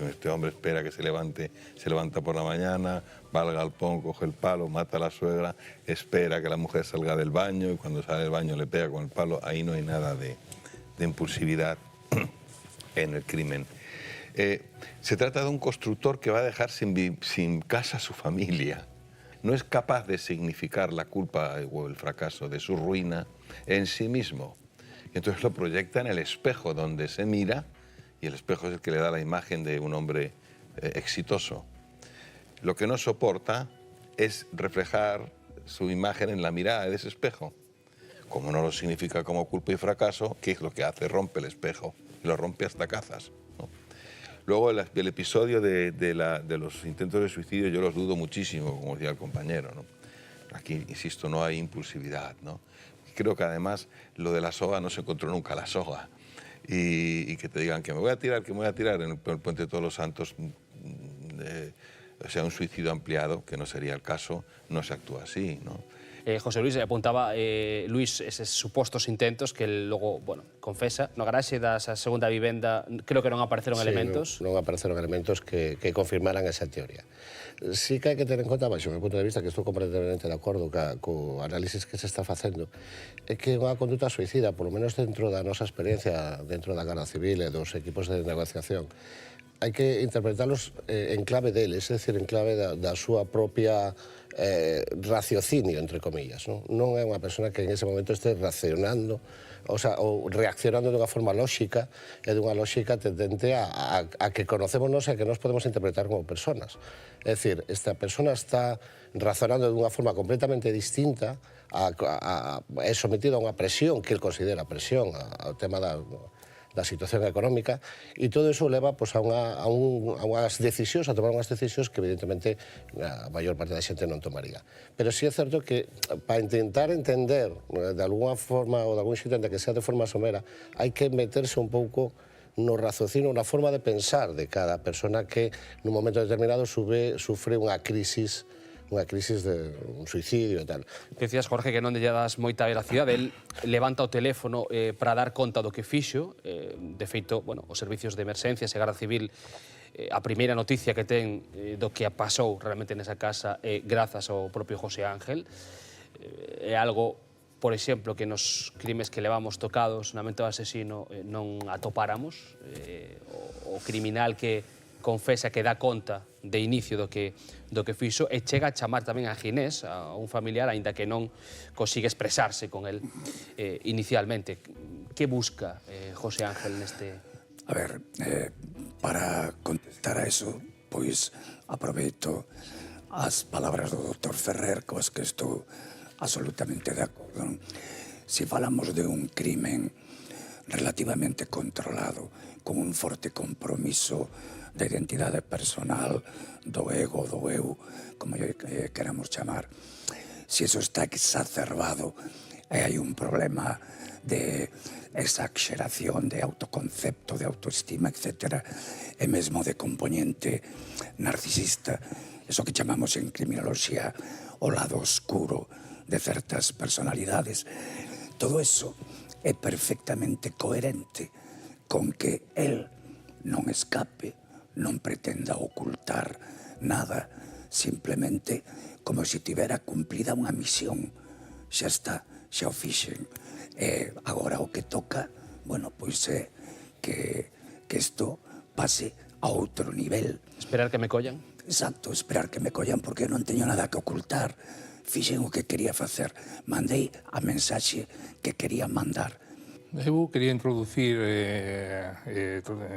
Este hombre espera que se levanta por la mañana, va al galpón, coge el palo, mata a la suegra, espera que la mujer salga del baño y cuando sale del baño le pega con el palo. Ahí no hay nada de impulsividad en el crimen. Se trata de un constructor que va a dejar sin casa a su familia. No es capaz de significar la culpa o el fracaso de su ruina en sí mismo. Y entonces lo proyecta en el espejo donde se mira, y el espejo es el que le da la imagen de un hombre exitoso. Lo que no soporta es reflejar su imagen en la mirada de ese espejo. Como no lo significa como culpa y fracaso, ¿qué es lo que hace? Rompe el espejo y lo rompe hasta cazas, ¿no? Luego el episodio de los intentos de suicidio yo los dudo muchísimo, como decía el compañero, ¿no? Aquí, insisto, no hay impulsividad, ¿no? Creo que además lo de la soga no se encontró nunca la soga. Y que te digan que me voy a tirar en el Puente de Todos los Santos, o sea, un suicidio ampliado, que no sería el caso, no se actúa así, ¿no? José Luis, apuntaba Luis eses supostos intentos que el logo, bueno, confesa. No garaxe da segunda vivenda creo que non apareceron elementos. Non apareceron elementos que confirmaran esa teoría. Sí que hai que ter en conta, baixo o meu punto de vista, que estou completamente de acordo co análisis que se está facendo, é que unha conduta suicida, polo menos dentro da nosa experiencia, dentro da Garda Civil e dos equipos de negociación, hai que interpretarlos en clave dele, é dicir, en clave da súa propia raciocinio, entre comillas. Non é unha persona que en ese momento este racionando, ou reaccionando dunha forma lóxica e dunha lóxica tendente a que conocémonos e a que nos podemos interpretar como personas. É dicir, esta persona está razonando dunha forma completamente distinta, é sometido a unha presión que ele considera presión, ao tema da situación económica, e todo iso leva a unhas decisións, a tomar unhas decisións que evidentemente a maior parte da xente non tomaría. Pero sí é certo que para intentar entender de alguna forma ou de algún xito que sea de forma somera, hai que meterse un pouco no raciocinio, na forma de pensar de cada persona que nun momento determinado sufre unha crisis de un suicidio e tal. Decías, Jorge, que non lle das moita veracidade. El levanta o teléfono para dar conta do que fixo. De feito, os servicios de emerxencias e Garda Civil, a primeira noticia que ten do que pasou realmente nesa casa é grazas ao propio José Ángel. É algo, por exemplo, que nos crimes que levamos tocados na mente do asesino non atopáramos. O criminal que confesa que dá conta de inicio do que fixo e chega a chamar tamén a Ginés, a un familiar, aínda que non consigue expresarse con el inicialmente. Que busca José Ángel neste... A ver, para contestar a eso, pois aproveito as palabras do Dr. Ferrer, coas que estou absolutamente de acordo. Se falamos de un crimen relativamente controlado, con un forte compromiso da identidade personal, do ego, do eu, como queramos chamar. Se eso está exacerbado e hai un problema de exageración, de autoconcepto, de autoestima, etc., e mesmo de componente narcisista, eso que chamamos en criminoloxía o lado oscuro de certas personalidades. Todo eso é perfectamente coherente con que el non escape, non pretenda ocultar nada, simplemente como se tivera cumplida unha misión. Xa está, xa o fixen. Agora o que toca, pois é que isto pase a outro nivel. Esperar que me collan? Exacto, esperar que me collan, porque non teño nada que ocultar. Fixen o que quería facer. Mandei a mensaxe que quería mandar. Eu quería introducir,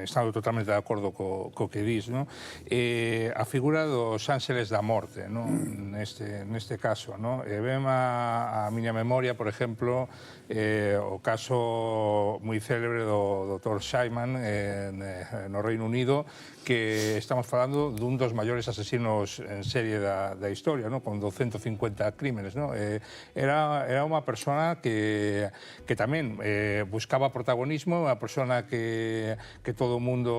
estando totalmente de acordo co que dis, a figura dos ángeles da morte, neste caso. Vem a miña memoria, por exemplo, o caso moi célebre do Dr. Scheiman no Reino Unido, que estamos falando dun dos maiores asesinos en serie da historia, con 250 crímenes. Era unha persona que tamén buscaba protagonismo, unha persona que todo o mundo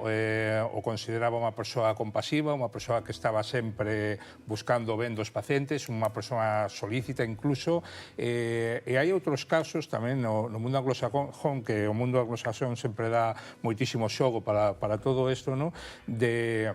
o consideraba unha persoa compasiva, unha persoa que estaba sempre buscando ben dos pacientes, unha persoa solícita incluso, e hai outros casos tamén no mundo anglosajón, que o mundo anglosajón sempre dá moitísimo xogo para todo isto, de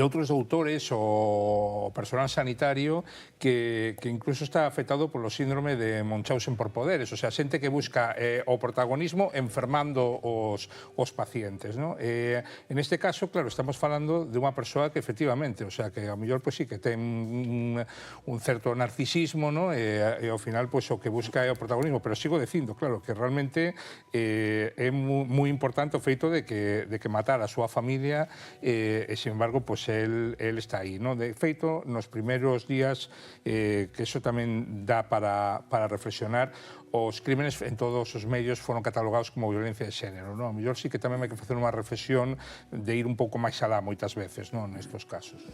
outros doutores ou personal sanitario que incluso está afectado polo síndrome de Munchausen por poderes, o sea, xente que busca o protagonismo enfermando os pacientes. En este caso, claro, estamos falando de unha persoa que efectivamente, o sea, que ao mellor sí que ten un certo narcisismo, e ao final o que busca é o protagonismo, pero sigo dicindo, claro, que realmente é moi importante o feito de que matar a súa familia e, sin embargo, él está aí. De feito, nos primeiros días, que iso tamén dá para reflexionar, os crímenes en todos os medios foron catalogados como violencia de xénero. A mellor sí que tamén hai que facer unha reflexión de ir un pouco máis alá moitas veces nestes casos.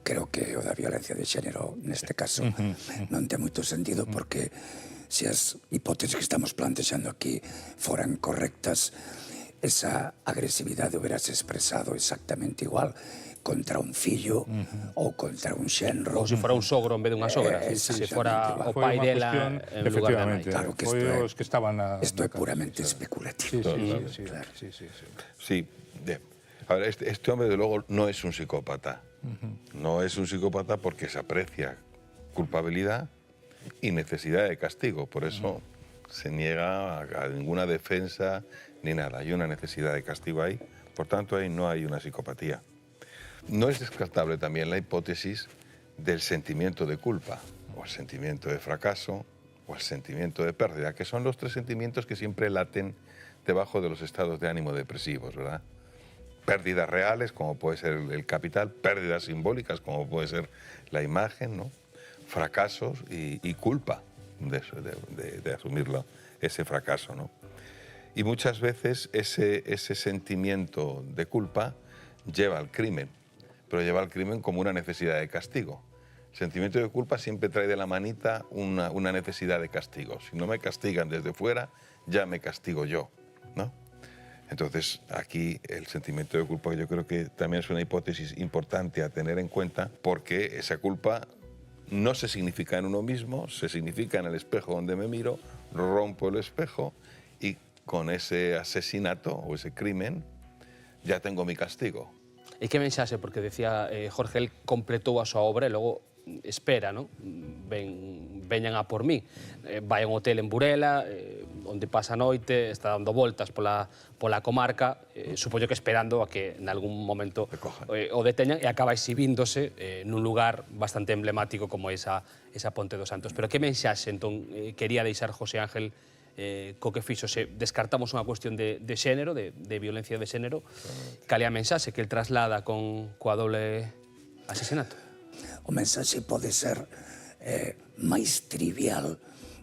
Creo que o da violencia de xénero neste caso non ten moito sentido, porque se as hipóteses que estamos plantexando aquí foran correctas, esa agresividade huberase expresado exactamente igual contra un fillo ou contra un xenro. Ou se fora un sogro en vez dunha sogra, se fora o pai dela en lugar da nai. Claro que isto é puramente especulativo. Sí, a ver, este hombre de luego no es un psicópata. No es un psicópata porque se aprecia culpabilidad y necesidad de castigo. Por eso se niega a ninguna defensa ni nada. Hay una necesidad de castigo ahí Por tanto, ahí no hay una psicopatía. No es descartable también la hipótesis del sentimiento de culpa, o el sentimiento de fracaso, o el sentimiento de pérdida, que son los tres sentimientos que siempre laten debajo de los estados de ánimo depresivos, ¿verdad? Pérdidas reales, como puede ser el capital, pérdidas simbólicas, como puede ser la imagen, ¿no? Fracasos y culpa de asumirlo, ese fracaso, ¿no? Y muchas veces ese sentimiento de culpa lleva al crimen, pero lleva al crimen como una necesidad de castigo. El sentimiento de culpa siempre trae de la manita una necesidad de castigo. Si no me castigan desde fuera, ya me castigo yo, ¿no? Entonces, aquí el sentimiento de culpa yo creo que también es una hipótesis importante a tener en cuenta, porque esa culpa no se significa en uno mismo, se significa en el espejo donde me miro, rompo el espejo y con ese asesinato o ese crimen ya tengo mi castigo. E que mensaxe, porque decía Jorge, el completou a súa obra e logo espera, non? Veñan a por mí. Vai a un hotel en Burela, onde pasa a noite, está dando voltas pola comarca, supoño que esperando a que en algún momento o deteñan e acaba exhibíndose nun lugar bastante emblemático como esa Ponte dos Santos. Pero que mensaxe, entón, quería deixar José Ángel co que fixo? Se descartamos unha cuestión de xénero, de violencia de xénero, cal é a mensaxe que el traslada coa doble asesinato? O mensaxe pode ser máis trivial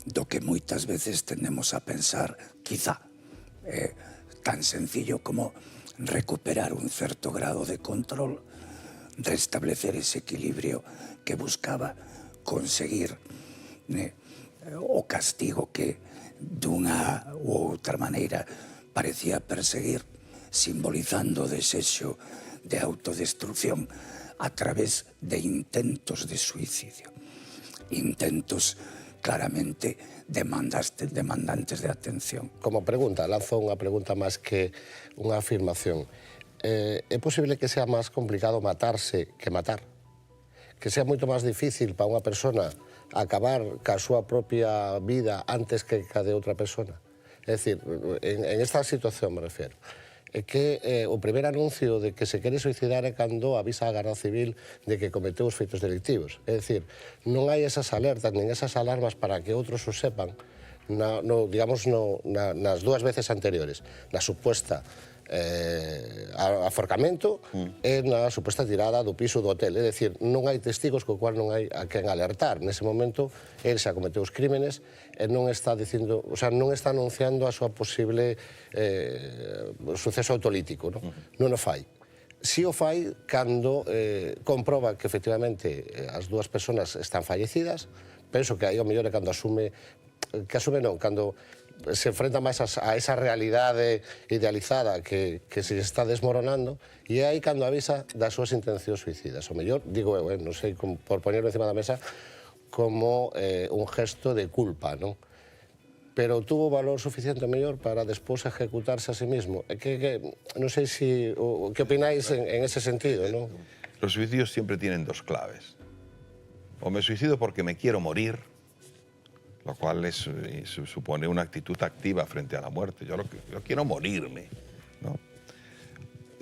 do que moitas veces tendemos a pensar, quizá. Tan sencillo como recuperar un certo grado de control, restablecer ese equilibrio que buscaba conseguir o castigo que dunha ou outra maneira parecía perseguir, simbolizando o desexo de autodestrucción a través de intentos de suicidio. Intentos claramente demandantes de atención. Como pregunta, lanzo unha pregunta máis que unha afirmación. É posible que sea máis complicado matarse que matar? Que sea moito máis difícil para unha persona acabar ca súa propia vida antes que ca de outra persona? É dicir, en esta situación me refiero. É que o primer anuncio de que se quere suicidar é cando avisa a Garda Civil de que cometeu os feitos delictivos. É dicir, non hai esas alertas nin esas alarmas para que outros o sepan nas dúas veces anteriores, na suposta aforcamento e na suposta tirada do piso do hotel. É dicir, non hai testigos co cual non hai a quen alertar. Nese momento, el xa cometeu os crímenes e non está dicindo, o sea, non está anunciando a súa posible suceso autolítico, non o fai. Si o fai cando comproba que efectivamente as dúas persoas están fallecidas, penso que aí o mellor é cando cando se enfrenta máis a esa realidade idealizada que se está desmoronando, e é aí cando avisa das súas intencións suicidas. O mellor, digo eu, non sei, por ponerlo encima da mesa, como un gesto de culpa, non? Pero tuvo valor suficiente mellor para despois ejecutarse a sí mismo. Non sei que opináis en ese sentido, non? Los suicidios siempre tienen dos claves. O me suicido porque me quiero morir, lo cual supone una actitud activa frente a la muerte. Yo quiero morirme, ¿no?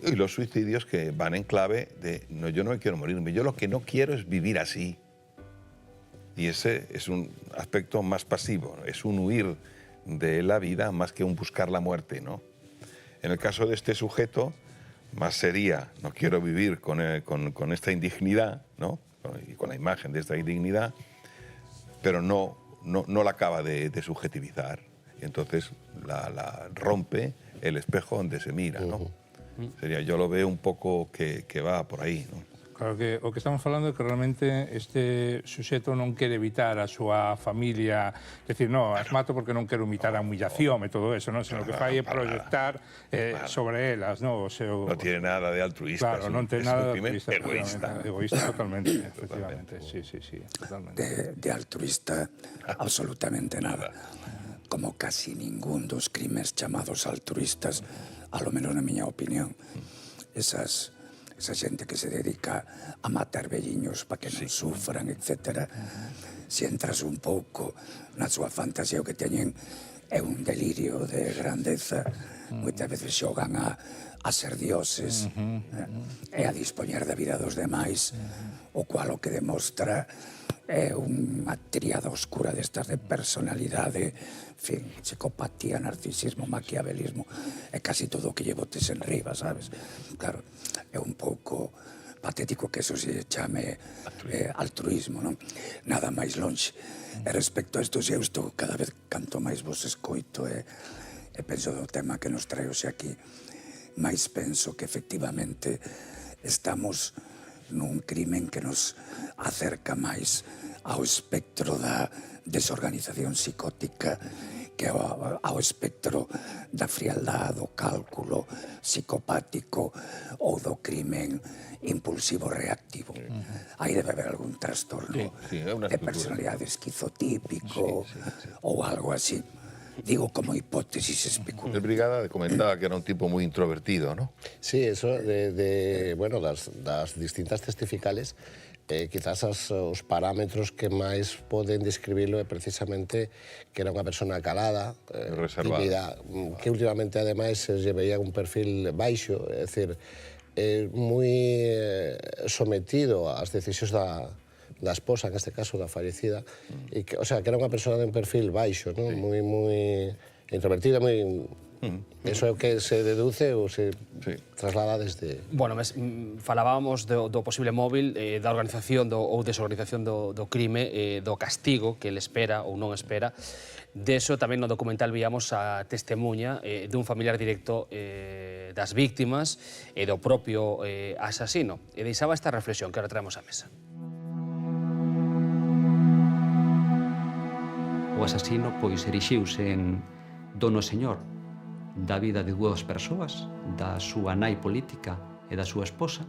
Y los suicidios que van en clave de, no, yo no quiero morirme, yo lo que no quiero es vivir así. Y ese es un aspecto más pasivo, es un huir de la vida más que un buscar la muerte, ¿no? En el caso de este sujeto, más sería, no quiero vivir con esta indignidad, ¿no? Y con la imagen de esta indignidad, pero no la acaba de subjetivizar. Y entonces la rompe el espejo donde se mira, ¿no? Sería, yo lo veo un poco que va por aí, ¿no? Claro que o que estamos falando é que realmente este suxeto non quere evitar a súa familia, é dicir, non, as mato porque non quero evitar a humillación e todo eso, non? Sino que fai é proyectar sobre elas, non? O seu... Non tiene nada de altruista, claro, non ten nada de altruista, egoísta. Egoísta totalmente, efectivamente, sí, totalmente. De altruista, absolutamente nada. Como casi ningún dos crimes chamados altruistas, a lo menos na miña opinión, esa xente que se dedica a matar velliños para que non sufran, etc. Se entras un pouco na súa fantasía, o que teñen é un delirio de grandeza. Moitas veces xogan a a ser dioses e a dispoñer da vida dos demais, o cual o que demostra é unha tríada oscura destas de personalidade, en fin, psicopatía, narcisismo, maquiavelismo, e casi todo o que lle botes en riba, sabes? Claro, é un pouco patético que eso se chame altruismo, non? Nada máis lonxe. E respecto a isto, eu estou cada vez canto máis vos escoito e penso do tema que nos trae hoxe aquí, máis penso que efectivamente estamos nun crimen que nos acerca máis ao espectro da desorganización psicótica que ao espectro da frialdade, do cálculo psicopático ou do crimen impulsivo reactivo. Aí debe haber algún trastorno de personalidade esquizotípico ou algo así. Digo como hipótesis especulada. El Brigada comentaba que era un tipo muy introvertido, ¿no? Sí, eso bueno, das distintas testificales, quizás os parámetros que máis poden describilo é precisamente que era unha persona calada, tímida, que últimamente ademais se lle veía un perfil baixo, é dicir, moi sometido ás decisións da esposa, en este caso, da fallecida, e que, o sea, que era unha persona de un perfil baixo, ¿no? Moi introvertida, moi... Eso é o que se deduce ou se traslada desde... Bueno, falábamos do posible móvil, da organización ou desorganización do crime, do castigo que ele espera ou non espera. Deso tamén no documental víamos a testemunha dun familiar directo das víctimas e do propio asasino. E deixaba esta reflexión que ahora traemos á mesa. O asasino, pois, erixiuse en dono señor da vida de dúas persoas, da súa nai política e da súa esposa,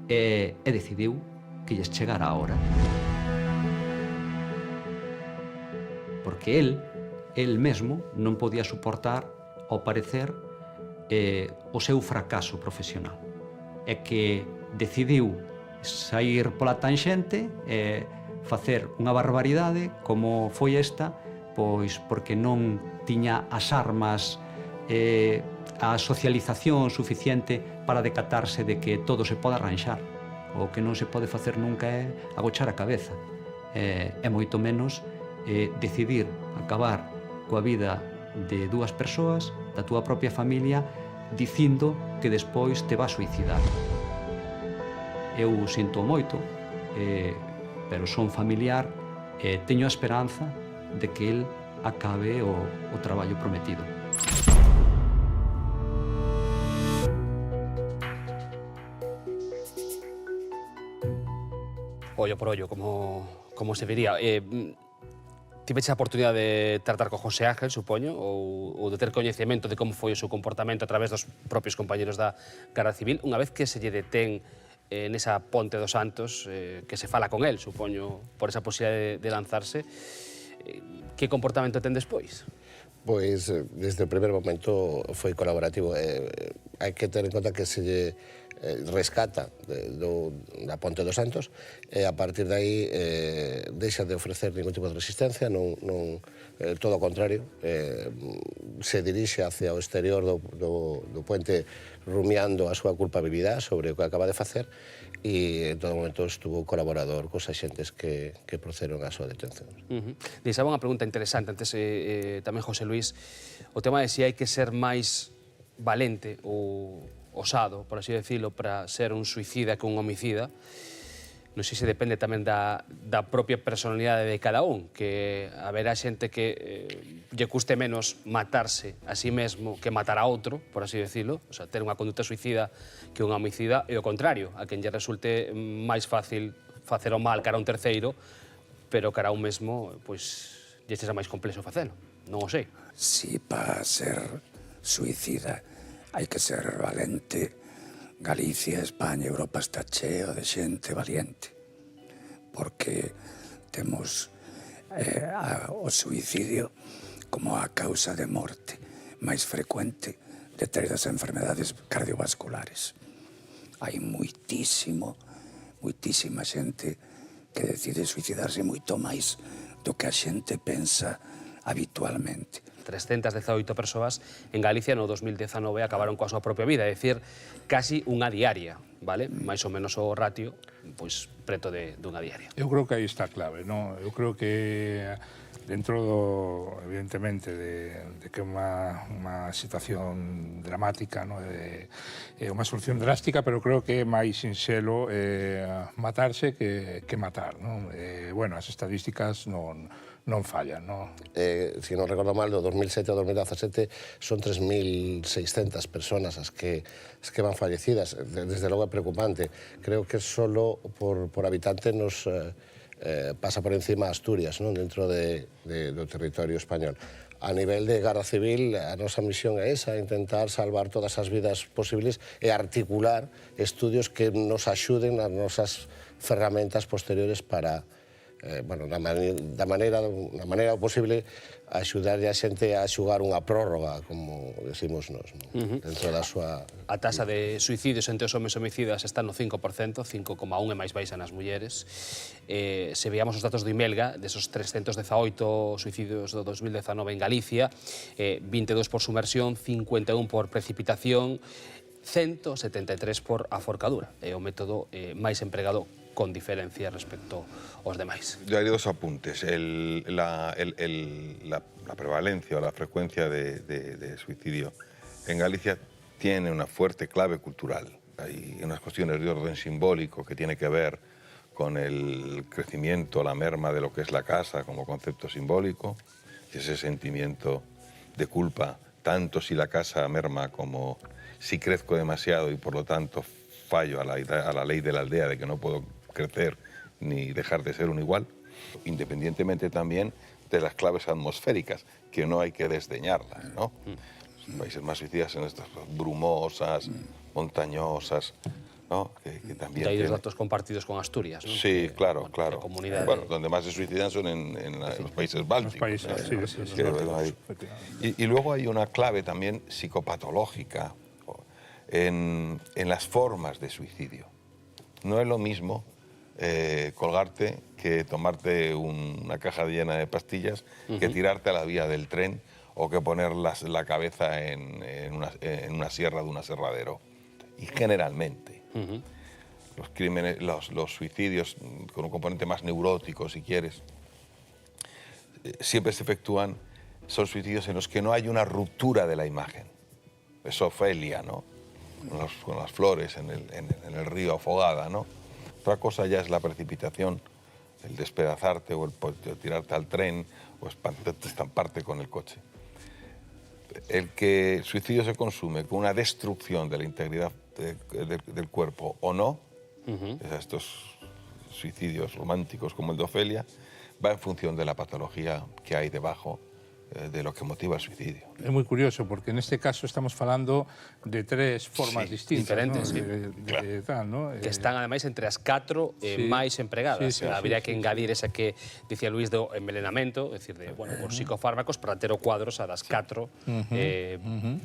e decidiu que lles chegara a hora. Porque el mesmo non podía suportar, ao parecer, o seu fracaso profesional. E que decidiu sair pola tanxente e facer unha barbaridade como foi esta, pois porque non tiña as armas a socialización suficiente para decatarse de que todo se pode arranxar. O que non se pode facer nunca é agochar a cabeza. E moito menos decidir acabar coa vida de dúas persoas, da túa propia familia, dicindo que despois te vas suicidar. Eu sinto moito, pero son familiar e teño a esperanza de que el acabe o traballo prometido. Ollo por ollo, como se diría. Tiveche a oportunidade de tratar co José Ángel, supoño, ou de ter coñecemento de como foi o seu comportamento a través dos propios compañeros da Garda Civil, unha vez que se lle detén nesa Ponte dos Santos, que se fala con él, supoño, por esa posibilidade de lanzarse, que comportamento ten despois? Pois, desde o primer momento foi colaborativo. Hai que ter en conta que se lle rescata da Ponte dos Santos e a partir de aí deixa de ofrecer ningún tipo de resistencia, todo o contrario, se dirixe hacia o exterior do puente rumiando a súa culpabilidade sobre o que acaba de facer e en todo momento estuvo colaborador cos axentes que procederon á súa detención. Deixaba unha pregunta interesante antes tamén, José Luis, o tema de se hai que ser máis valente ou osado, por así decirlo, para ser un suicida que un homicida. Non sei se depende tamén da propia personalidade de cada un, que haberá xente que lle custe menos matarse a sí mesmo que matar a outro, por así decirlo, o sea, ter unha conduta suicida que un homicida, e o contrario, a quen lle resulte máis fácil facer o mal cara a un terceiro, pero cara a un mesmo, pois, lle sexa máis complexo facelo. Non o sei. Si para ser suicida hai que ser valente, Galicia, España, Europa está cheo de xente valiente, porque temos o suicidio como a causa de morte máis frecuente detrás das enfermedades cardiovasculares. Hai moitísima xente que decide suicidarse moito máis do que a xente pensa habitualmente. 318 persoas en Galicia no 2019 acabaron coa súa propia vida, é dicir, casi unha diaria, vale? Mais ou menos o ratio, pois preto dunha diaria. Eu creo que aí está a clave, non? Eu creo que dentro, evidentemente, de que é unha situación dramática, non? É unha solución drástica, pero creo que é máis sinxelo matarse que matar, non? Bueno, as estadísticas non fallan, non? Si non recordo mal, do 2007 ao 2017 son 3.600 personas as que van fallecidas. Desde logo é preocupante. Creo que solo por habitante nos pasa por encima Asturias, non? Dentro do territorio español. A nivel de Garda Civil, a nosa misión é esa, intentar salvar todas as vidas posibles e articular estudios que nos axuden nas nosas ferramentas posteriores para da maneira posible axudarlle a xente a xugar unha prórroga, como decimos nos, dentro da súa... A tasa de suicidios entre os homes homicidas está no 5%, 5,1 é máis baixa nas mulleres. Se veamos os datos do Imelga, desos 318 suicidios do 2019 en Galicia, 22 por sumersión, 51 por precipitación, 173 por aforcadura. É o método máis empregado con diferencia respecto aos demais. Yo haría dos apuntes. La prevalencia o la frecuencia de suicidio en Galicia tiene una fuerte clave cultural. Hay unas cuestiones de orden simbólico que tiene que ver con el crecimiento, la merma de lo que es la casa como concepto simbólico, y ese sentimiento de culpa, tanto si la casa merma como si crezco demasiado y por lo tanto fallo a la ley de la aldea de que no puedo crecer ni dejar de ser un igual, independientemente también de las claves atmosféricas, que no hay que desdeñarlas, ¿no? Los países más suicidas son estas brumosas, montañosas, ¿no? Que también hay dos datos compartidos con Asturias, ¿no? Sí, claro, claro. Comunidad bueno, donde más se suicidan son en los países bálticos. Y luego hay una clave también psicopatológica en las formas de suicidio. No es lo mismo colgarte que tomarte una caja llena de pastillas, que tirarte a la vía del tren o que poner la cabeza en una sierra de un aserradero. Y generalmente los suicidios con un componente más neurótico, si quieres, siempre se efectúan, son suicidios en los que no hay una ruptura de la imagen. Es Ofelia, ¿no? Con las flores en el río afogada, ¿no? Otra cosa ya es la precipitación, el despedazarte o el tirarte al tren o estamparte con el coche. El que el suicidio se consume con una destrucción de la integridad del cuerpo o no, estos suicidios románticos como el de Ofelia, va en función de la patología que hay debajo de lo que motiva el suicidio. É moi curioso, porque neste caso estamos falando de tres formas distintas, diferentes, ¿no? Que están, ademais, entre as 4 máis empregadas. Habría que engadir esa que dicía Luís do envenenamento, é dicir, por psicofármacos, para ter o cuadros a das 4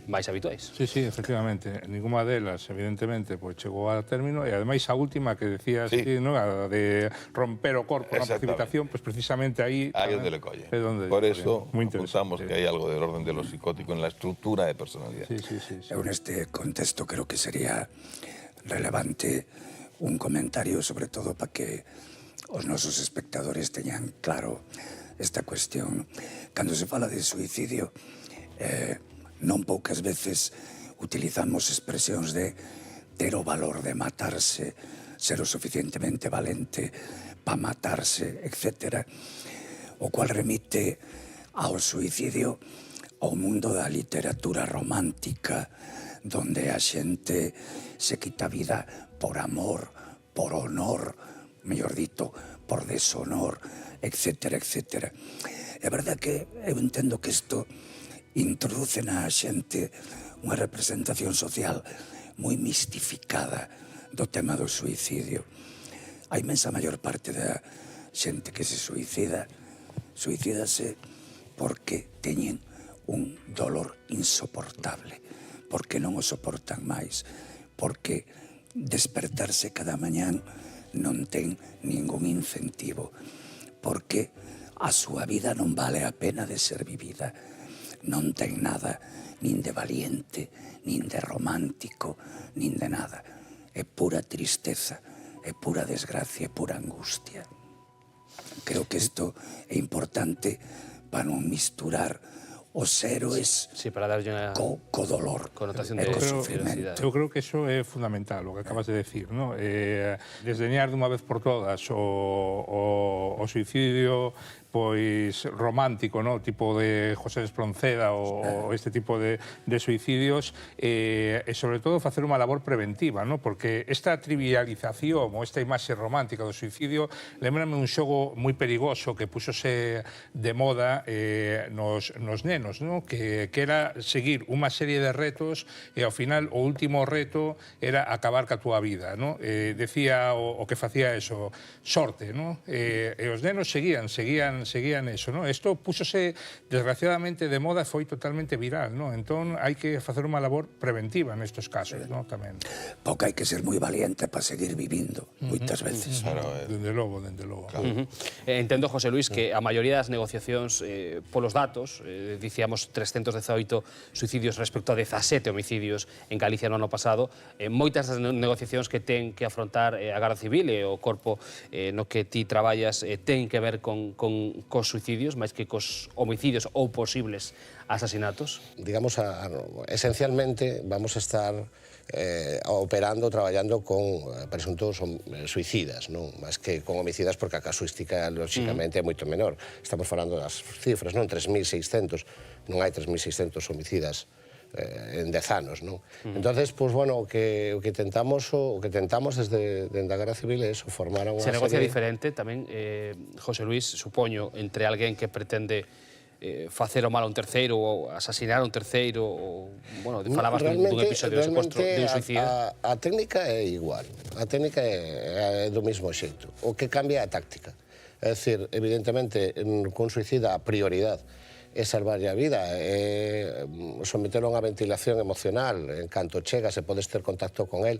máis habituais. Sí, efectivamente. Ninguna delas, evidentemente, chegou ao término, e ademais a última que decías, a de romper o corpo na precipitación, precisamente aí... Ahí donde le colle. Por eso apuntamos que hay algo del orden de lo psicótico en la estructura de personalidad. En este contexto creo que sería relevante un comentario, sobre todo para que os nosos espectadores teñan claro esta cuestión. Cando se fala de suicidio, non poucas veces utilizamos expresións de ter o valor de matarse, ser o suficientemente valente para matarse, etc. O cual remite ao suicidio ao mundo da literatura romántica, donde a xente se quita vida por amor, por honor, mellor dito, por deshonor, etc., etc. É verdade que eu entendo que isto introduce na xente unha representación social moi mistificada do tema do suicidio. A inmensa maior parte da xente que se suicídase porque teñen un dolor insoportable, porque non o soportan máis, porque despertarse cada mañán non ten ningún incentivo, porque a súa vida non vale a pena de ser vivida. non ten nada nin de valiente, nin de romántico, nin de nada. É pura tristeza, é pura desgracia, é pura angustia. Creo que isto é importante para non misturar os héroes co dolor e co sufrimento. Eu creo que eso é fundamental, o que acabas de decir, ¿no? Desdeñar dunha vez por todas o suicidio pois romántico, ¿no? Tipo de José Espronceda o este tipo de suicidios e sobre todo facer unha labor preventiva, ¿no? Porque esta trivialización ou esta imaxe romántica do suicidio lembrame un xogo moi perigoso que puxose de moda nos nenos, ¿no? Que era seguir unha serie de retos e ao final o último reto era acabar ca túa vida, ¿no? Decía o que facía eso, sorte, ¿no? E os nenos seguían eso, ¿no? Isto púxose desgraciadamente de moda e foi totalmente viral, ¿no? Entón hai que facer unha labor preventiva nestes casos, ¿no? Tamén. Porque hai que ser moi valiente para seguir vivindo, moitas veces. Dende logo, dende logo. Entendo, José Luis, que a maioría das negociacións polos datos, dicíamos 318 suicidios respecto a 17 homicidios en Galicia no ano pasado, moitas das negociacións que ten que afrontar a Garda Civil e o corpo no que ti traballas ten que ver cos suicidios, máis que cos homicidios ou posibles asasinatos? Digamos, esencialmente vamos a estar operando, traballando con presuntos suicidas, non? Más que con homicidas, porque a casuística, lóxicamente, é moito menor. Estamos falando das cifras, non? 3.600, non hai 3.600 homicidas en 10 anos, non? Entonces, pois, bueno, o que tentamos desde a Garda Civil é eso, formar unha serie... Se negocia diferente tamén, José Luis, supoño, entre alguén que pretende facer o mal a un terceiro ou asasinar a un terceiro, ou, bueno, falabas dun episodio de secuestro de un suicida. A técnica é igual, a técnica é do mesmo xeito. O que cambia é a táctica. É dicir, evidentemente, con suicida a prioridade é salvarlle a vida, é sometelo a unha ventilación emocional, en canto chega, se podes ter contacto con él.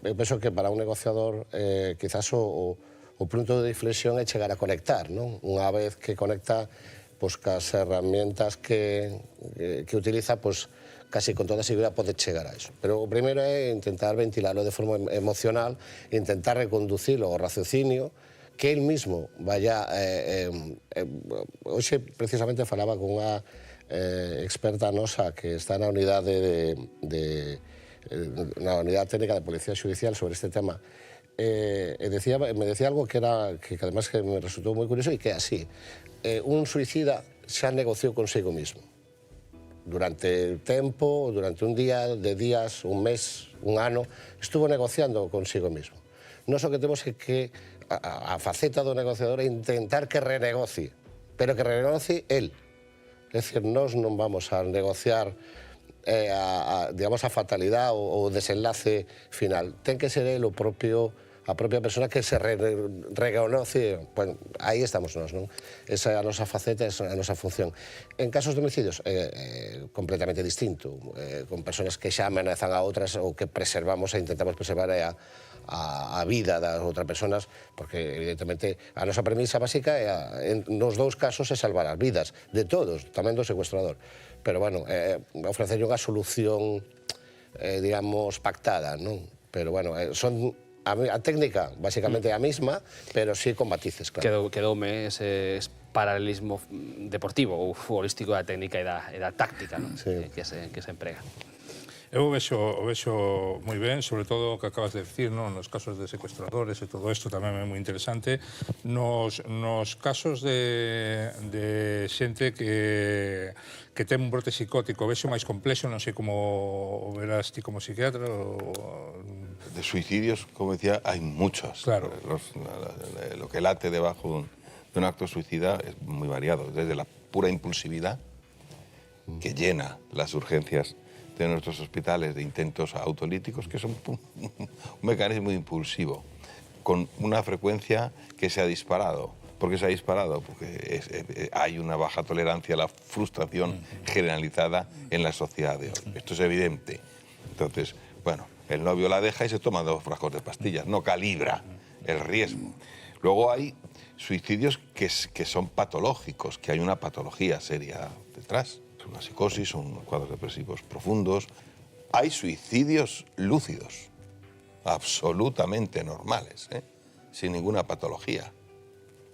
Eu penso que para un negociador quizás o punto de inflexión é chegar a conectar, non? Unha vez que conecta pois, cas herramientas que utiliza, pois, casi con toda seguridade pode chegar a eso. Pero o primeiro é intentar ventilarlo de forma emocional, intentar reconducilo ao raciocinio, que él mismo vaya... Hoxe, precisamente, falaba con unha experta nosa que está na unidade na unidade técnica de Policía Judicial sobre este tema, me decía algo que además que me resultou moi curioso e que é así. Un suicida xa negociou consigo mismo. Durante tempo, durante un día, de días, un mes, un ano, estuvo negociando consigo mismo. Nos o que temos é que a faceta do negociador é intentar que renegocie, pero que renegocie él. É dicir, nós non vamos a negociar digamos, a fatalidade ou o desenlace final. Ten que ser él a propia persona que se reconoce. Bueno, aí estamos nós, non? Esa é a nosa faceta, esa é a nosa función. En casos de homicidios, completamente distinto. Con personas que xa amenazan a outras ou que preservamos e intentamos preservar a vida das outras persoas, porque, evidentemente, a nosa premisa básica nos dous casos é salvar as vidas de todos, tamén do secuestrador. Pero, bueno, ofrecer unha solución, digamos, pactada, non? Pero, bueno, a técnica, basicamente, é a mesma, pero sí con matices, claro. Quedoume ese paralelismo deportivo ou futbolístico da técnica e da táctica, non? Que se emprega. Eu vexo moi ben, sobre todo o que acabas de decir, non? Nos casos de secuestradores e todo isto tamén é moi interesante. Nos casos de xente que ten un brote psicótico, vexo máis complexo, non sei como verás ti como psiquiatra. De suicidios, como decía, hai muchos. Claro. Lo que late debajo de un acto suicida es muy variado, desde la pura impulsividad, que llena las urgencias de nuestros hospitales de intentos autolíticos, que son un mecanismo impulsivo, con una frecuencia que se ha disparado. ¿Por qué se ha disparado? Porque hay una baja tolerancia a la frustración generalizada en la sociedad de hoy. Esto es evidente. Entonces, bueno, el novio la deja y se toma 2 frascos de pastillas, no calibra el riesgo. Luego hay suicidios que son patológicos, que hay una patología seria detrás. una psicosis, son unos cuadros depresivos profundos. Hay suicidios lúcidos, absolutamente normales, sin ninguna patología.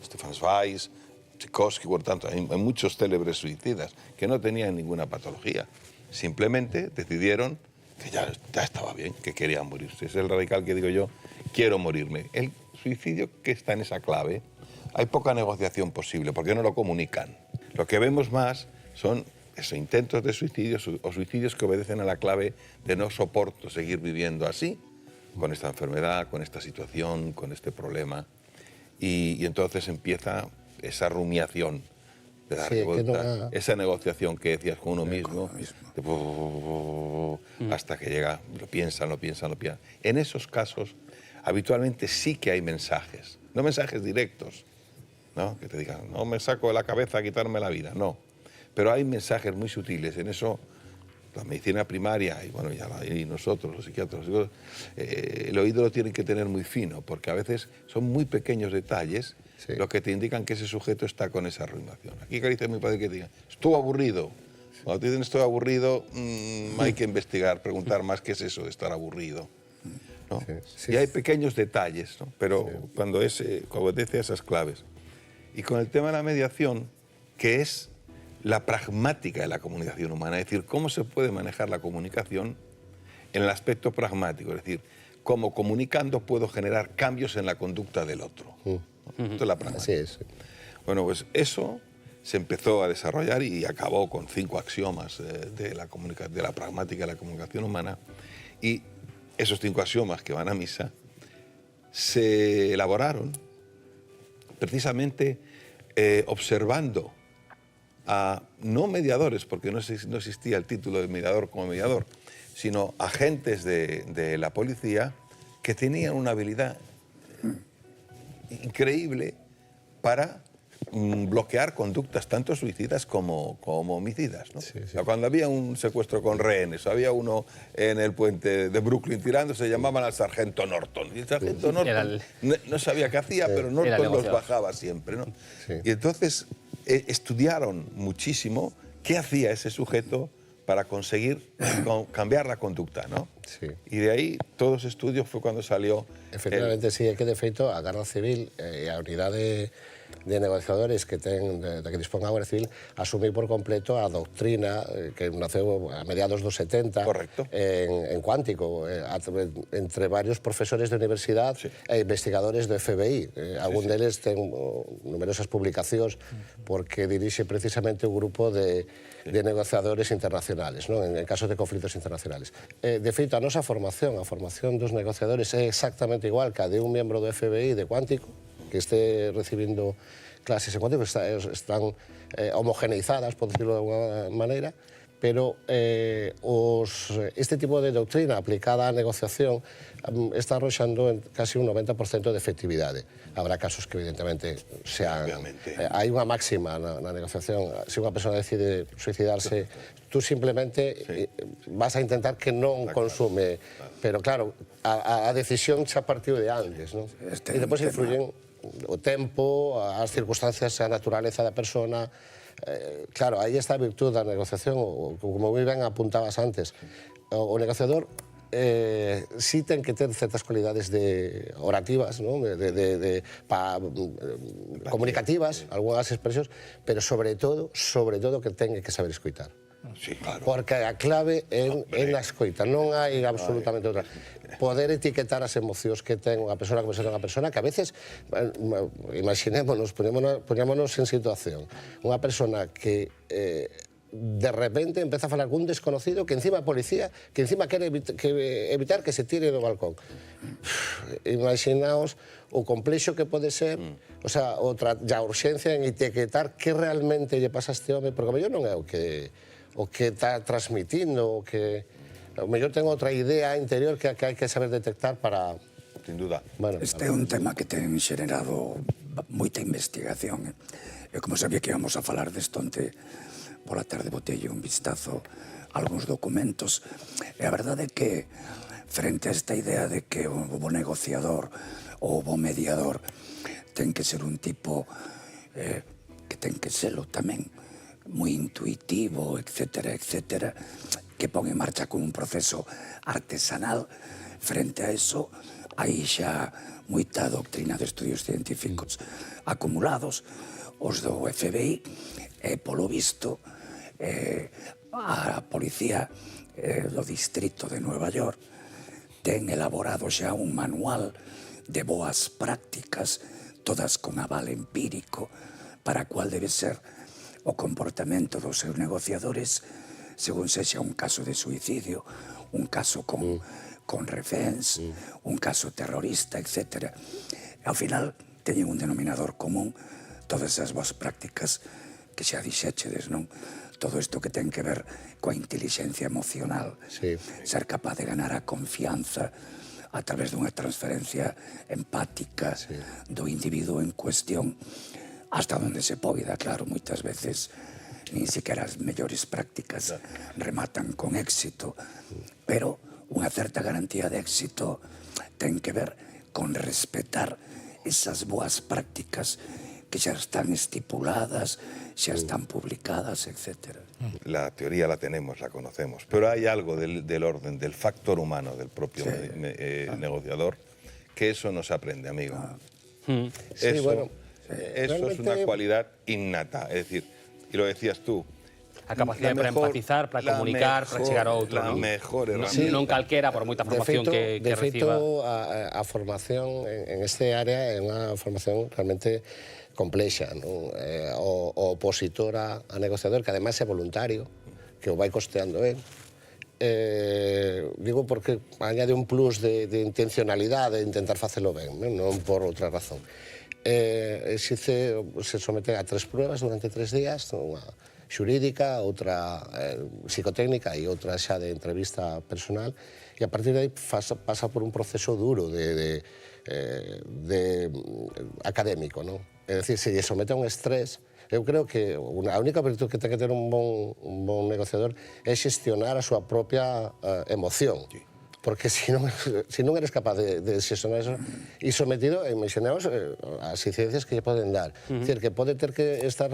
Stefan Zweig, Tchaikovsky, por tanto, hay muchos célebres suicidas que no tenían ninguna patología. Simplemente decidieron que ya estaba bien, que querían morirse. Es el radical que digo yo, quiero morirme. El suicidio que está en esa clave, hay poca negociación posible, porque no lo comunican. Lo que vemos más son esos intentos de suicidio o suicidios que obedecen a la clave de no soporto seguir viviendo así, con esta enfermedad, con esta situación, con este problema. Y entonces empieza esa rumiación de darle vuelta, esa negociación que decías con uno mismo, hasta que llega, lo piensan. En esos casos, habitualmente sí que hay mensajes, no mensajes directos, ¿no? Que te digan, no me saco de la cabeza a quitarme la vida, no. Pero hay mensajes muy sutiles, en eso la medicina primaria, y bueno, y nosotros, los psiquiatras, el oído lo tienen que tener muy fino, porque a veces son muy pequeños detalles lo que te indican que ese sujeto está con esa rumiación. Aquí que dice mi padre que diga, estuvo aburrido. Cuando te dicen estoy aburrido, hay que investigar, preguntar más qué es eso de estar aburrido, ¿no? Y hay pequeños detalles, ¿no? Pero cuando obedece a esas claves. Y con el tema de la mediación, que es la pragmática de la comunicación humana, es decir, cómo se puede manejar la comunicación en el aspecto pragmático, es decir, cómo comunicando puedo generar cambios en la conducta del otro. Esto es la pragmática. Así es. Bueno, pues eso se empezó a desarrollar y acabó con 5 axiomas de la pragmática de la comunicación humana, y esos 5 axiomas que van a misa se elaboraron precisamente observando a no mediadores, porque no existía el título de mediador como mediador, sino agentes de la policía que tenían una habilidad increíble para bloquear conductas tanto suicidas como homicidas, ¿no? Sí. O sea, cuando había un secuestro con rehenes, había uno en el puente de Brooklyn tirando, se llamaban al sargento Norton. Y el sargento Norton no sabía qué hacía, pero Norton los bajaba siempre, ¿no? Sí. Y entonces estudiaron muchísimo qué hacía ese sujeto para conseguir cambiar la conducta, ¿no? Sí. Y de ahí, todos los estudios fue cuando salió... Efectivamente, sí, é que de feito a Garda Civil e a unidade de negociadores que dispón a Guardia Civil asumiu por completo a doctrina que naceu a mediados dos 70 en Cuántico, entre varios profesores de universidade e investigadores do FBI. Algún deles ten numerosas publicacións porque dirixe precisamente un grupo de negociadores internacionales, ¿no? En casos de conflitos internacionales. De feito, a nosa formación, a formación dos negociadores é exactamente igual que a de un membro do FBI de Cuántico, que esté recibindo clases en Cuántico, están homogeneizadas, por decirlo de alguna maneira, pero este tipo de doutrina aplicada á negociación está arroxando en casi un 90% de efectividade. Habrá casos que evidentemente sean... Hai unha máxima na negociación. Se unha persona decide suicidarse, tú simplemente vas a intentar que non consume. Pero claro, a decisión xa partiu de antes, non? E depois influyen o tempo, as circunstancias, a naturaleza da persona. Claro, aí está a virtud da negociación, como moi ben apuntabas antes. O negociador sí ten que ter certas cualidades orativas, ¿no? Comunicativas, algunhas expresións, pero sobre todo que ten que saber escoitar. Sí, claro. Porque a clave é na escoita, non hai absolutamente outra. Poder etiquetar as emocións que ten unha persona que a veces, imaginémonos, poñámonos en situación, unha persona que de repente empeza a falar cun desconocido que encima é policía, que encima quere evitar que se tire do balcón. Imaginaos o complexo que pode ser, o sea, a urxencia en etiquetar que realmente lle pasa a este home, porque a mellor non é o que está transmitindo, o que a mellor ten outra idea interior que hai que saber detectar para... Sin duda. Este é un tema que ten xerado moita investigación. Eu como sabía que íbamos a falar desto onte, pola tarde botelle un vistazo a algúns documentos. E a verdade é que, frente a esta idea de que o bo negociador ou o bo mediador ten que ser un tipo que ten que serlo tamén moi intuitivo, etcétera, etcétera, que pon en marcha con un proceso artesanal. Frente a eso, hai xa moita doctrina de estudios científicos acumulados, os do FBI, e polo visto, a policía do distrito de Nueva York ten elaborado xa un manual de boas prácticas, todas con aval empírico, para cual debe ser o comportamento dos seus negociadores según sexa un caso de suicidio, un caso con reféns, un caso terrorista, etc. Ao final, teñen un denominador común todas as boas prácticas que xa dixéchedes, non? Todo isto que ten que ver coa intelixencia emocional, ser capaz de ganar a confianza a través dunha transferencia empática do individuo en cuestión, hasta onde se poida, claro, moitas veces nin siquiera as mellores prácticas rematan con éxito, pero unha certa garantía de éxito ten que ver con respetar esas boas prácticas que xa están estipuladas, xa están publicadas, etc. La teoría la tenemos, la conocemos, pero hay algo del orden, del factor humano del propio negociador, que eso no se aprende, amigo. Eso es una cualidad innata, es decir, y lo decías tú, a capacidade para empatizar, para comunicar, para chegar a outro, non? Non calquera, por moita formación que reciba. De feito, a formación en este área é unha formación realmente complexa, non? O opositor a negociador, que ademais é voluntario, que o vai costeando él, digo porque añade un plus de intencionalidade de intentar facelo ben, non por outra razón. Se somete a 3 pruebas durante 3 días, unha xurídica, outra psicotécnica e outra xa de entrevista personal, e a partir de aí pasa por un proceso duro de académico, non? É dicir, se lle somete a un estrés, eu creo que a única virtud que ten que ter un bon negociador é xestionar a súa propia emoción. Porque se non eres capaz de xestionar eso, e sometido, imaginemos as incidencias que lle poden dar. É dicir, que pode ter que estar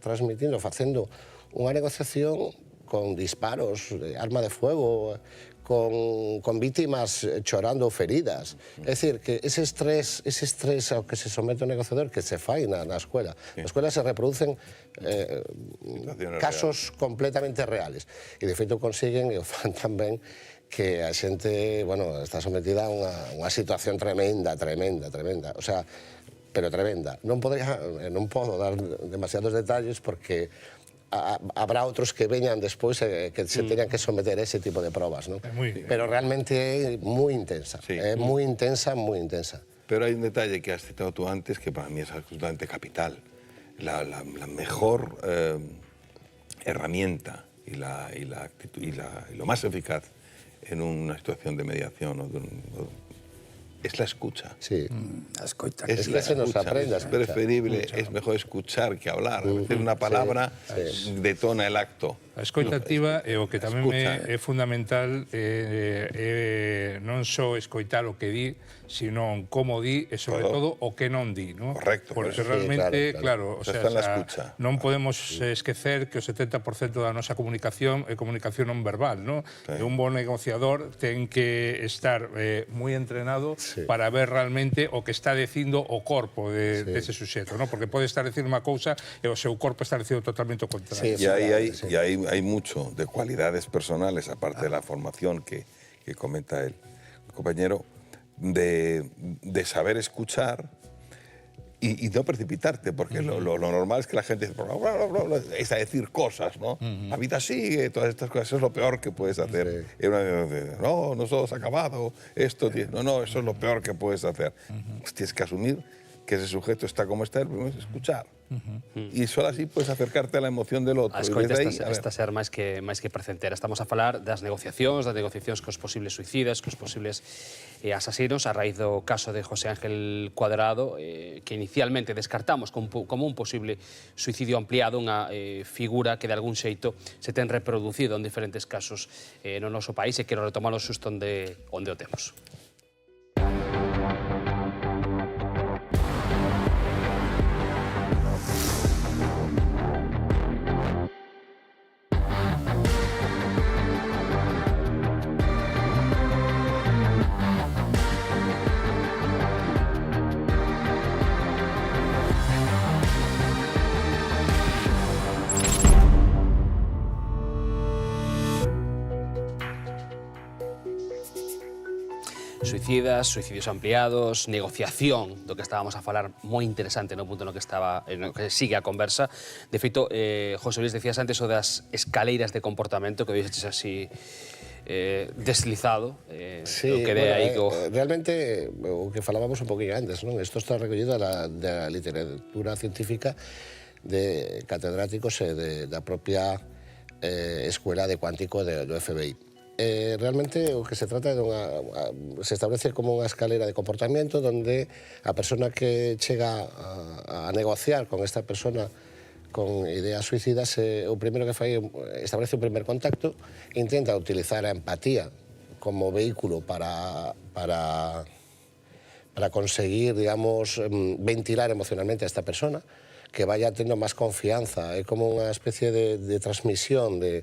transmitindo, facendo unha negociación con disparos, arma de fuego, con vítimas chorando ou feridas. É dicir, que ese estrés ao que se somete o negociador, que se fai na escuela. Na escuela se reproducen casos completamente reales. E, de feito, consiguen, e o fan tamén, que a xente, bueno, está sometida a unha situación tremenda. O sea, pero tremenda. Non podo dar demasiados detalles porque habrá outros que veñan despois que se teñan que someter a ese tipo de probas, non? Pero realmente é moi intensa, é moi intensa. Pero hai un detalle que has citado tú antes que para mí es absolutamente capital. La mejor herramienta y lo más eficaz en una situación de mediación es la escucha. Sí. La escucha. Es que se nos aprende. Es preferible, es mejor escuchar que hablar. A veces una palabra detona el acto. A escoita activa é o que tamén é fundamental non só escoitar o que di, sino como di e, sobre todo, o que non di, non? Correcto. Porque realmente, claro, non podemos esquecer que o 70% da nosa comunicación é comunicación non verbal, non? Un bon negociador ten que estar moi entrenado para ver realmente o que está dicindo o corpo dese suxeto, non? Porque pode estar dicindo unha cousa e o seu corpo está dicindo totalmente o contrario. E hay mucho de cualidades personales, aparte de la formación que comenta el compañero, de saber escuchar y no precipitarte, porque lo normal es que la gente es a decir cosas, ¿no? La vida sigue, todas estas cosas, eso es lo peor que puedes hacer. No, nosotros acabado, esto, no, eso es lo peor que puedes hacer. Tienes que asumir que ese sujeto está como está, el primero es escuchar. E só así puedes acercarte a la emoción del outro. A escoita está ser máis que precentera. Estamos a falar das negociacións cos posibles suicidas, cos posibles asasinos, a raíz do caso de José Ángel Cuadrado, que inicialmente descartamos como un posible suicidio ampliado, unha figura que de algún xeito se ten reproducido en diferentes casos no noso país, e quero retomar o xusto onde o temos. suicidas, suicidios ampliados, negociación, do que estábamos a falar, moi interesante no punto no que sigue a conversa. De feito, José Luis, decías antes o das escaleiras de comportamento, que dixeches así deslizado, sí, o que de aí realmente, o que falábamos un poquinho antes, non? Isto está recollido da literatura científica de catedráticos da propia Escuela de Cuántico do FBI. Realmente o que se trata se establece como unha escalera de comportamiento donde a persona que chega a negociar con esta persona con ideas suicidas, o primeiro que fai establece un primer contacto, intenta utilizar a empatía como vehículo para conseguir, digamos, ventilar emocionalmente a esta persona, que vaya tendo máis confianza, é como unha especie de transmisión de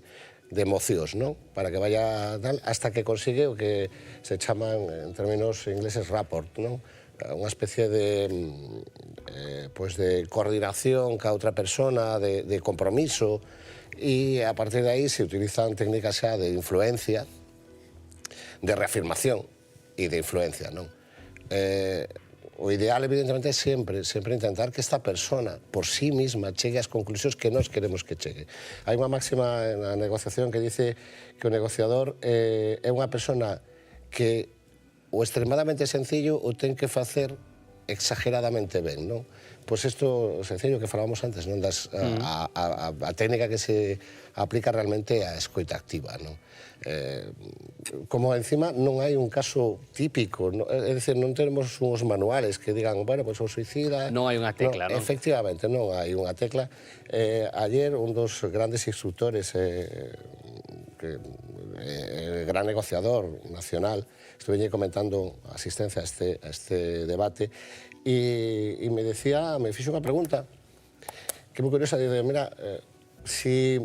emocións, ¿no? Para que vaya tal, hasta que consigue o que se chaman en términos ingleses rapport, ¿no? Unha especie de coordinación ca outra persona, de compromiso, e a partir de aí se utilizan técnicas xa de influencia, de reafirmación e de influencia, non? O ideal, evidentemente, é sempre intentar que esta persona, por sí misma, chegue ás conclusións que nós queremos que chegue. Hai unha máxima na negociación que dice que o negociador é unha persona que o extremadamente sencillo o ten que facer exageradamente ben, non? Pois isto sencillo que falábamos antes, non? A técnica que se aplica realmente a escoita activa, non? Como encima non hai un caso típico, é dicir, non temos uns manuales que digan, bueno, pois o suicida... Non hai unha tecla, non? Efectivamente, non hai unha tecla. Ayer, un dos grandes instructores, gran negociador nacional, estuve comentando a asistencia a este debate e me decía, me fixo unha pregunta que moi curiosa, dice, mira, si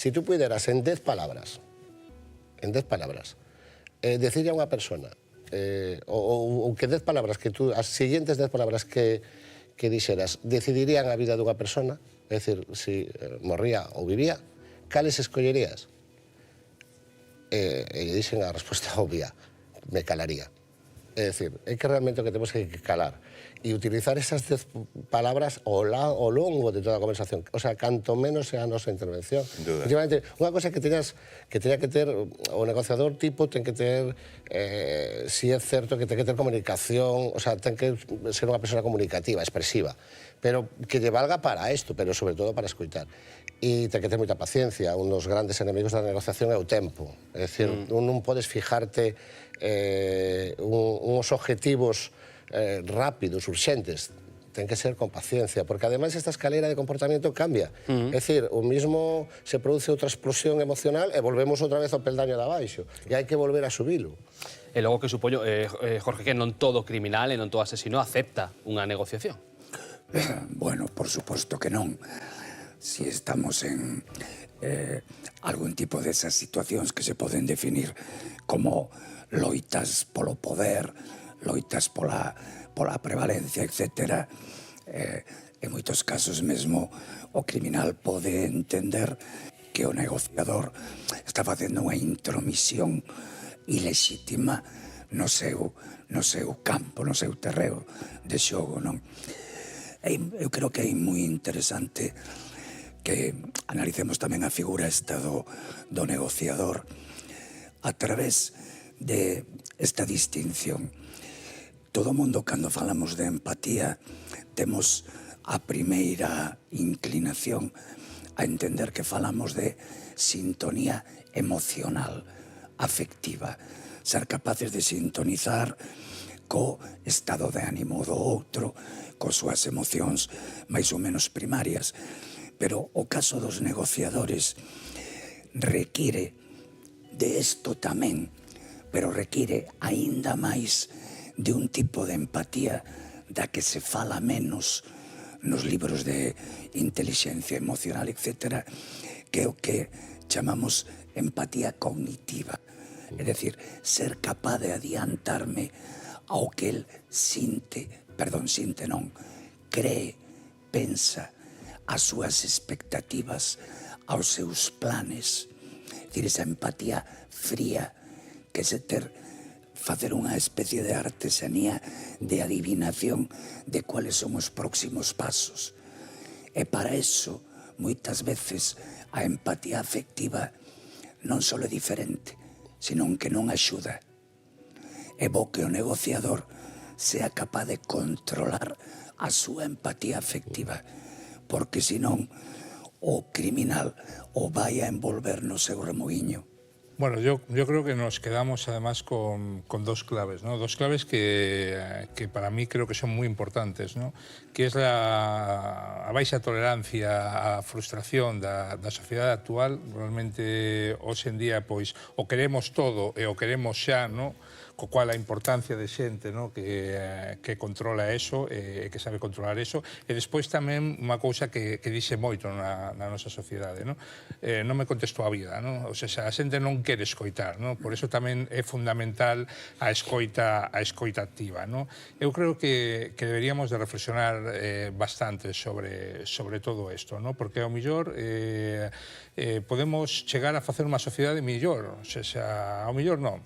tú puderas en 10 palabras, decirle a unha persona, ou que 10 palabras que tú, as siguientes 10 palabras que dixeras, decidirían a vida dunha persona, é dicir, si morría ou vivía, cales escollerías? E lle dixen a resposta obvia, me calaría. É dicir, é que realmente o que temos que calar e utilizar esas 10 palabras ao longo de toda a conversación. O sea, canto menos sea a nosa intervención. Efectivamente, unha cosa que teña que ter o negociador tipo ten que ter, si é certo que ten que ter comunicación, o sea, ten que ser unha persona comunicativa, expresiva, pero que lle valga para isto, pero sobre todo para escoitar. E ten que ter moita paciencia. Un dos grandes enemigos da negociación é o tempo. É dicir, non podes fijarte uns objetivos rápidos, urxentes. Ten que ser con paciencia, porque ademais esta escalera de comportamiento cambia. É dicir, o mismo se produce outra explosión emocional e volvemos outra vez ao peldaño de abaixo. E hai que volver a subilo. E logo que supoño, Jorge, que non todo criminal e non todo asesino acepta unha negociación. Bueno, por suposto que non. Si estamos en algún tipo desas situacións que se poden definir como loitas polo poder, loitas pola prevalencia, etc. En moitos casos mesmo o criminal pode entender que o negociador está facendo unha intromisión ilexítima no seu campo, no seu terreo de xogo, non? Eu creo que é moi interesante que analicemos tamén a figura esta do negociador a través de esta distinción. Todo mundo, cando falamos de empatía, temos a primeira inclinación a entender que falamos de sintonía emocional, afectiva, ser capaces de sintonizar co estado de ánimo do outro, coas súas emocións máis ou menos primarias. Pero o caso dos negociadores require de isto tamén, pero require aínda máis de un tipo de empatía da que se fala menos nos libros de intelixencia emocional, etc., que é o que chamamos empatía cognitiva. É dicir, ser capaz de adiantarme ao que el cree, pensa, as súas expectativas, aos seus planes. É dicir, esa empatía fría que se ter facer unha especie de artesanía de adivinación de cuáles son os próximos pasos. E para eso, moitas veces, a empatía afectiva non só é diferente, senón que non axuda. É bo que o negociador sea capaz de controlar a súa empatía afectiva, porque senón o criminal o vai a envolver no seu remoguiño. Bueno, yo creo que nos quedamos además con dos claves, ¿no? Dos claves que para mí creo que son muy importantes, ¿no? Que es a baixa tolerancia a frustración da sociedade actual. Realmente, hoxe en día, pois, o queremos todo e o queremos xa, ¿no? Co cual a importancia de xente, ¿no? que controla eso, que sabe controlar eso, e despois tamén unha cousa que dixe moito na nosa sociedade, ¿no? Non me contestou a vida, ¿no? O sea, a xente non quere escoitar, ¿no? Por eso tamén é fundamental a escoita activa, ¿no? Eu creo que deberíamos de reflexionar bastante sobre todo isto, ¿no? Porque ao mellor podemos chegar a facer unha sociedade mellor, o sea, ao mellor non,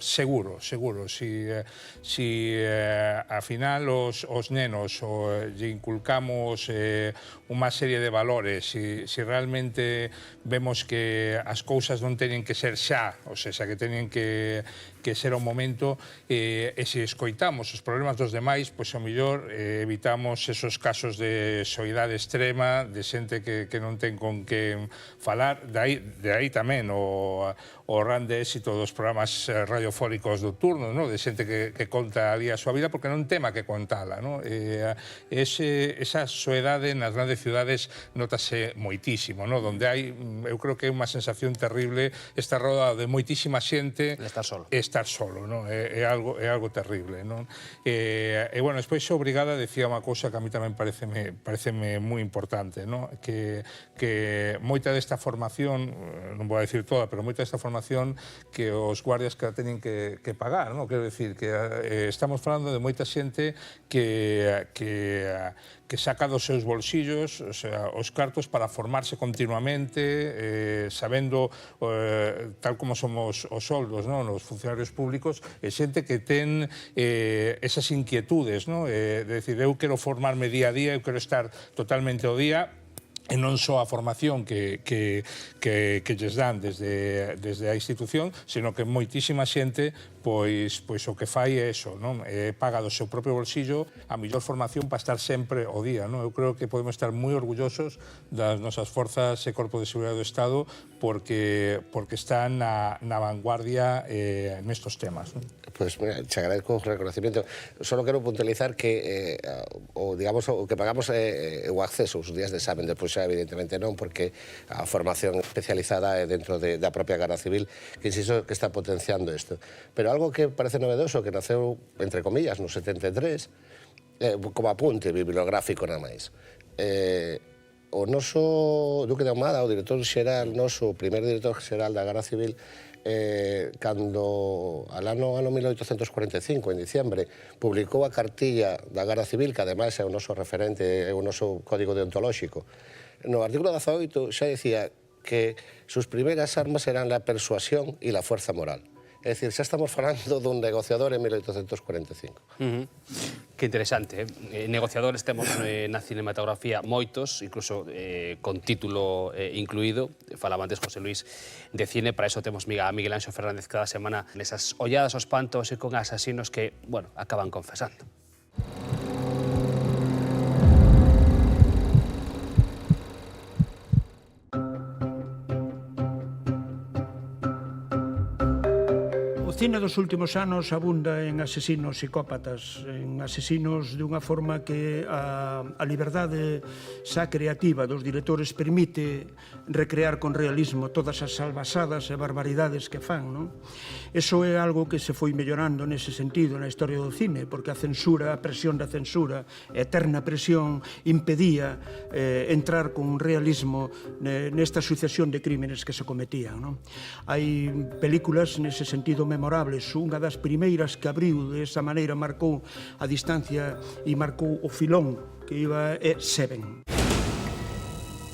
seguro. Si a final os nenos lle inculcamos unha serie de valores, si realmente vemos que as cousas non teñen que ser xa, o sea, que teñen que ser o momento, e se escoitamos os problemas dos demais, pois ao mellor evitamos esos casos de soidade extrema, de xente que non ten con que falar, de aí tamén o grande éxito dos programas radiofónicos nocturnos, ¿no? De xente que conta ali a súa vida porque non tema que contala, ¿no? Esa soedade nas grandes ciudades notase moitísimo, ¿no? Donde hai, eu creo que é unha sensación terrible estar rodeado de moitísima xente, estar solo, ¿no? É algo terrible, ¿no? E bueno, despois a Brigada decía unha cousa que a mí tamén pareceme moi importante, ¿no? Que moita desta formación, non vou a decir toda, pero moita desta formación que os guardias que teñen que pagar, ¿no? Quero decir que estamos falando de moita xente que saca dos seus bolsillos, o sea, os cartos para formarse continuamente, sabendo tal como somos os soldos, ¿no? Nos funcionarios públicos, e xente que ten esas inquietudes, ¿no? De decir, eu quero formarme día a día, eu quero estar totalmente ao día, e non só a formación que lles dan desde a institución, sino que moitísima xente pois o que fai é eso, non? Paga do seu propio bolsillo a mellor formación para estar sempre ao día, non? Eu creo que podemos estar moi orgullosos das nosas forzas e Corpo de Seguridade do Estado porque están na vanguardia nestos temas, non? Pues mira, te agradezco o reconocimiento. Solo quero puntualizar que o que pagamos o acceso os días de examen, despois xa evidentemente non, porque a formación especializada é dentro da propia Garda Civil, que insisto que está potenciando isto. Pero algo que parece novedoso, que naceu, entre comillas, no 73, como apunte bibliográfico na máis. O noso Duque de Ahumada, o director xeral, o primer director xeral da Garda Civil, cando al ano 1845, en diciembre, publicou a cartilla da Garda Civil, que ademais é o noso referente, é o noso código deontolóxico. No artículo 18 xa decía que sus primeras armas eran la persuasión y la fuerza moral. Es decir, xa estamos falando dun negociador en 1845. Que interesante, negociadores temos na cinematografía moitos, incluso con título incluído. Falaba antes José Luis de cine, para eso temos a Miguel Anxo Fernández cada semana nesas olladas aos pantos e con asasinos que, bueno, acaban confesando. O cine dos últimos anos abunda en asesinos psicópatas, en asesinos dunha forma que a liberdade xa creativa dos directores permite recrear con realismo todas as salvasadas e barbaridades que fan, non? Eso é algo que se foi mellorando nese sentido na historia do cine, porque a censura, a presión da censura, a eterna presión impedía entrar con realismo nesta sucesión de crímenes que se cometían, non? Hai películas nese sentido memorables. Unha das primeiras que abriu de esa maneira marcou a distancia e marcou o filón que iba Seven.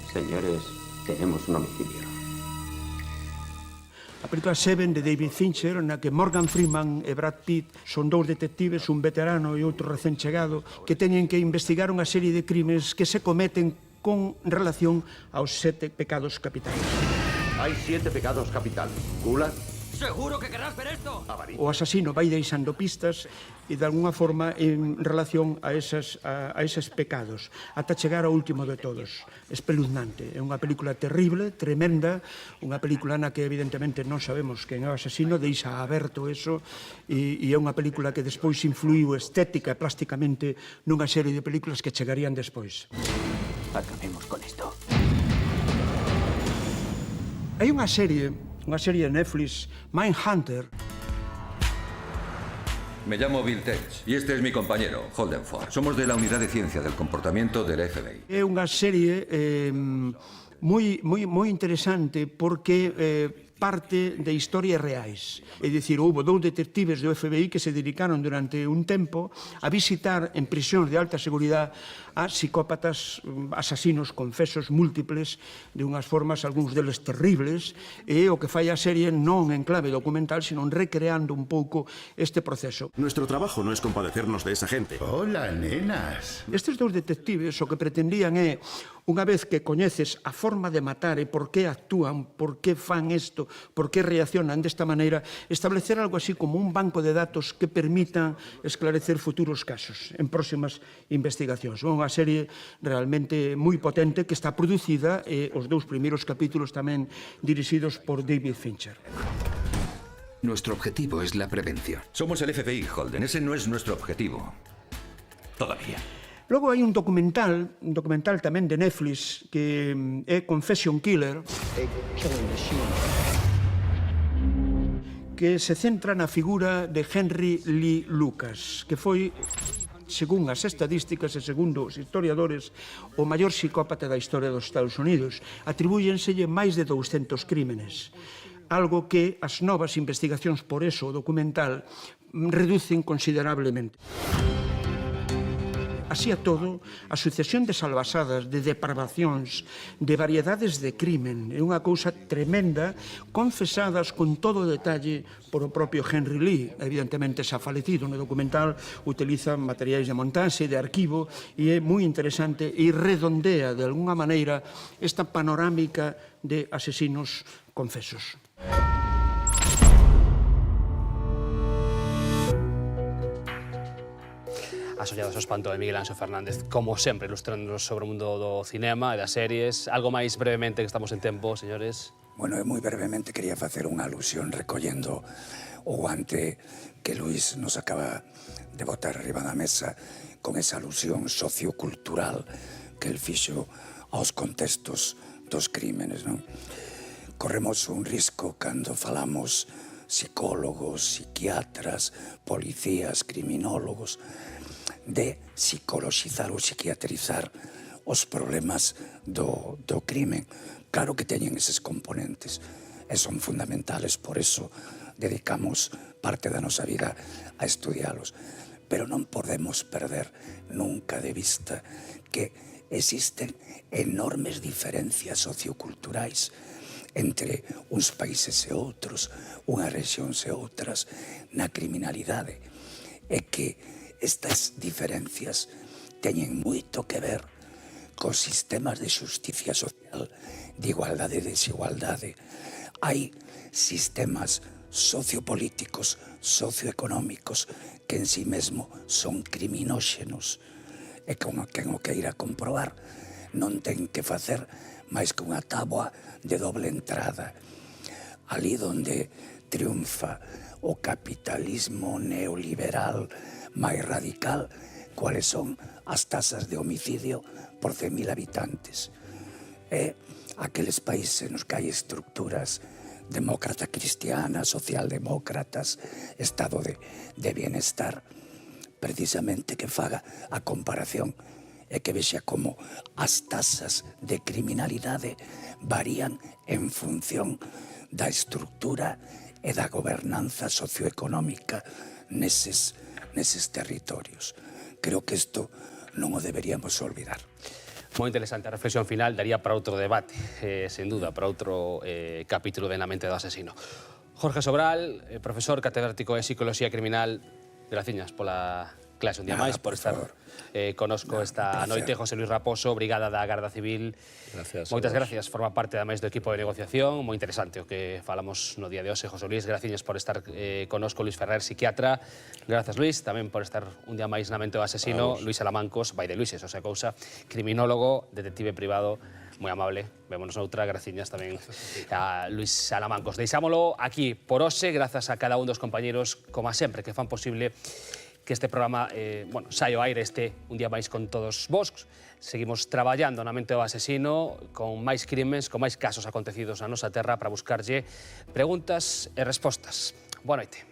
Señores, tenemos un homicidio. A película Seven, de David Fincher, na que Morgan Freeman e Brad Pitt son dous detectives, un veterano e outro recén chegado, que teñen que investigar unha serie de crimes que se cometen con relación aos 7 pecados capitales. Hay 7 pecados capitales. ¿Gula? ¿Seguro que querrás ver esto? O asasino vai deixando pistas e de alguna forma en relación a eses pecados, ata chegar ao último de todos, espeluznante. É unha película terrible, tremenda, unha película na que evidentemente non sabemos quen é o asasino, deixa aberto eso, e é unha película que despois influiu estética e plásticamente nunha serie de películas que chegarían despois. Acabemos con esto. Hai unha serie de Netflix, Mindhunter. Me llamo Bill Tench y este es mi compañero, Holden Ford. Somos de la Unidad de Ciencia del Comportamiento del FBI. É unha serie moi interesante porque parte de historias reais. É dicir, houve 2 detectives do FBI que se dedicaron durante un tempo a visitar en prisións de alta seguridade a psicópatas, asasinos confesos múltiples, de unhas formas, algúns deles terribles, e o que fai a serie non en clave documental, sino recreando un pouco este proceso. Nuestro trabajo no es compadecernos de esa gente. Hola, nenas. Estes 2 detectives o que pretendían é, unha vez que coñeces a forma de matar e por que actúan, por que fan isto, por que reaccionan desta maneira, establecer algo así como un banco de datos que permitan esclarecer futuros casos en próximas investigacións. Unha serie realmente moi potente que está producida e os 2 primeiros capítulos tamén dirixidos por David Fincher. Nuestro objetivo es la prevención. Somos el FBI, Holden. Ese no es nuestro objetivo. Todavía. Logo hai un documental tamén de Netflix que é Confession Killer, que se centra na figura de Henry Lee Lucas, que foi, según as estadísticas e segundo os historiadores, o maior psicópata da historia dos Estados Unidos. Atribúyenselle máis de 200 crímenes, algo que as novas investigacións por eso o documental reducen considerablemente. Así a todo, a sucesión de salvasadas, de depravacións, de variedades de crimen, é unha cousa tremenda, confesadas con todo o detalle por o propio Henry Lee. Evidentemente, xa falecido no documental, utiliza materiais de montaxe, de arquivo, e é moi interesante e redondea, de alguna maneira, esta panorámica de asesinos confesos. As olladas ao espanto de Miguel Anxo Fernández, como sempre, ilustrándonos sobre o mundo do cinema e das series. Algo máis brevemente, que estamos en tempo, señores. Bueno, moi brevemente quería facer unha alusión recollendo o guante que Luís nos acaba de botar arriba da mesa con esa alusión sociocultural que el fixo aos contextos dos crímenes, non? Corremos un risco cando falamos psicólogos, psiquiatras, policías, criminólogos, de psicoloxizar ou psiquiatrizar os problemas do crimen. Claro que teñen eses componentes e son fundamentales, por eso dedicamos parte da nosa vida a estudialos. Pero non podemos perder nunca de vista que existen enormes diferencias socioculturais entre uns países e outros, unhas rexións e outras, na criminalidade, e que estas diferencias teñen moito que ver cos sistemas de xusticia social, de igualdade e desigualdade. Hai sistemas sociopolíticos, socioeconómicos, que en sí mesmo son criminóxenos, e como quen o queira comprobar, non ten que facer máis que unha táboa de doble entrada. Ali donde triunfa o capitalismo neoliberal máis radical, cuáles son as tasas de homicidio por 100.000 habitantes. E aqueles países nos que hai estructuras demócrata cristianas, socialdemócratas, estado de bienestar, precisamente que faga a comparación e que vexa como as tasas de criminalidade varían en función da estructura e da gobernanza socioeconómica neses territorios. Creo que isto non o deberíamos olvidar. Moi interesante a reflexión final, daría para outro debate, sen duda, para outro capítulo de Na mente do asesino. Jorge Sobral, profesor catedrático de Psicología Criminal, graciñas pola clase un día máis, por estar conosco esta noite. José Luis Raposo, Brigada da Garda Civil. Moitas gracias, forma parte ademais do equipo de negociación, moi interesante o que falamos no día de hoxe. José Luis, graciñas por estar conosco. Luis Ferrer, psiquiatra. Grazas, Luis, tamén por estar un día máis na mente do asesino. Luis Salamancos, vai de Luises, o sea, cousa, criminólogo, detective privado, moi amable. Vémonos noutra, graciñas tamén a Luis Salamancos. Deixámolo aquí por hoxe, grazas a cada un dos compañeros, como sempre, que fan posible que este programa, saio ao aire un día máis con todos vos. Seguimos traballando na mente do asesino, con máis crímenes, con máis casos acontecidos na nosa terra para buscarlle preguntas e respostas. Boa noite.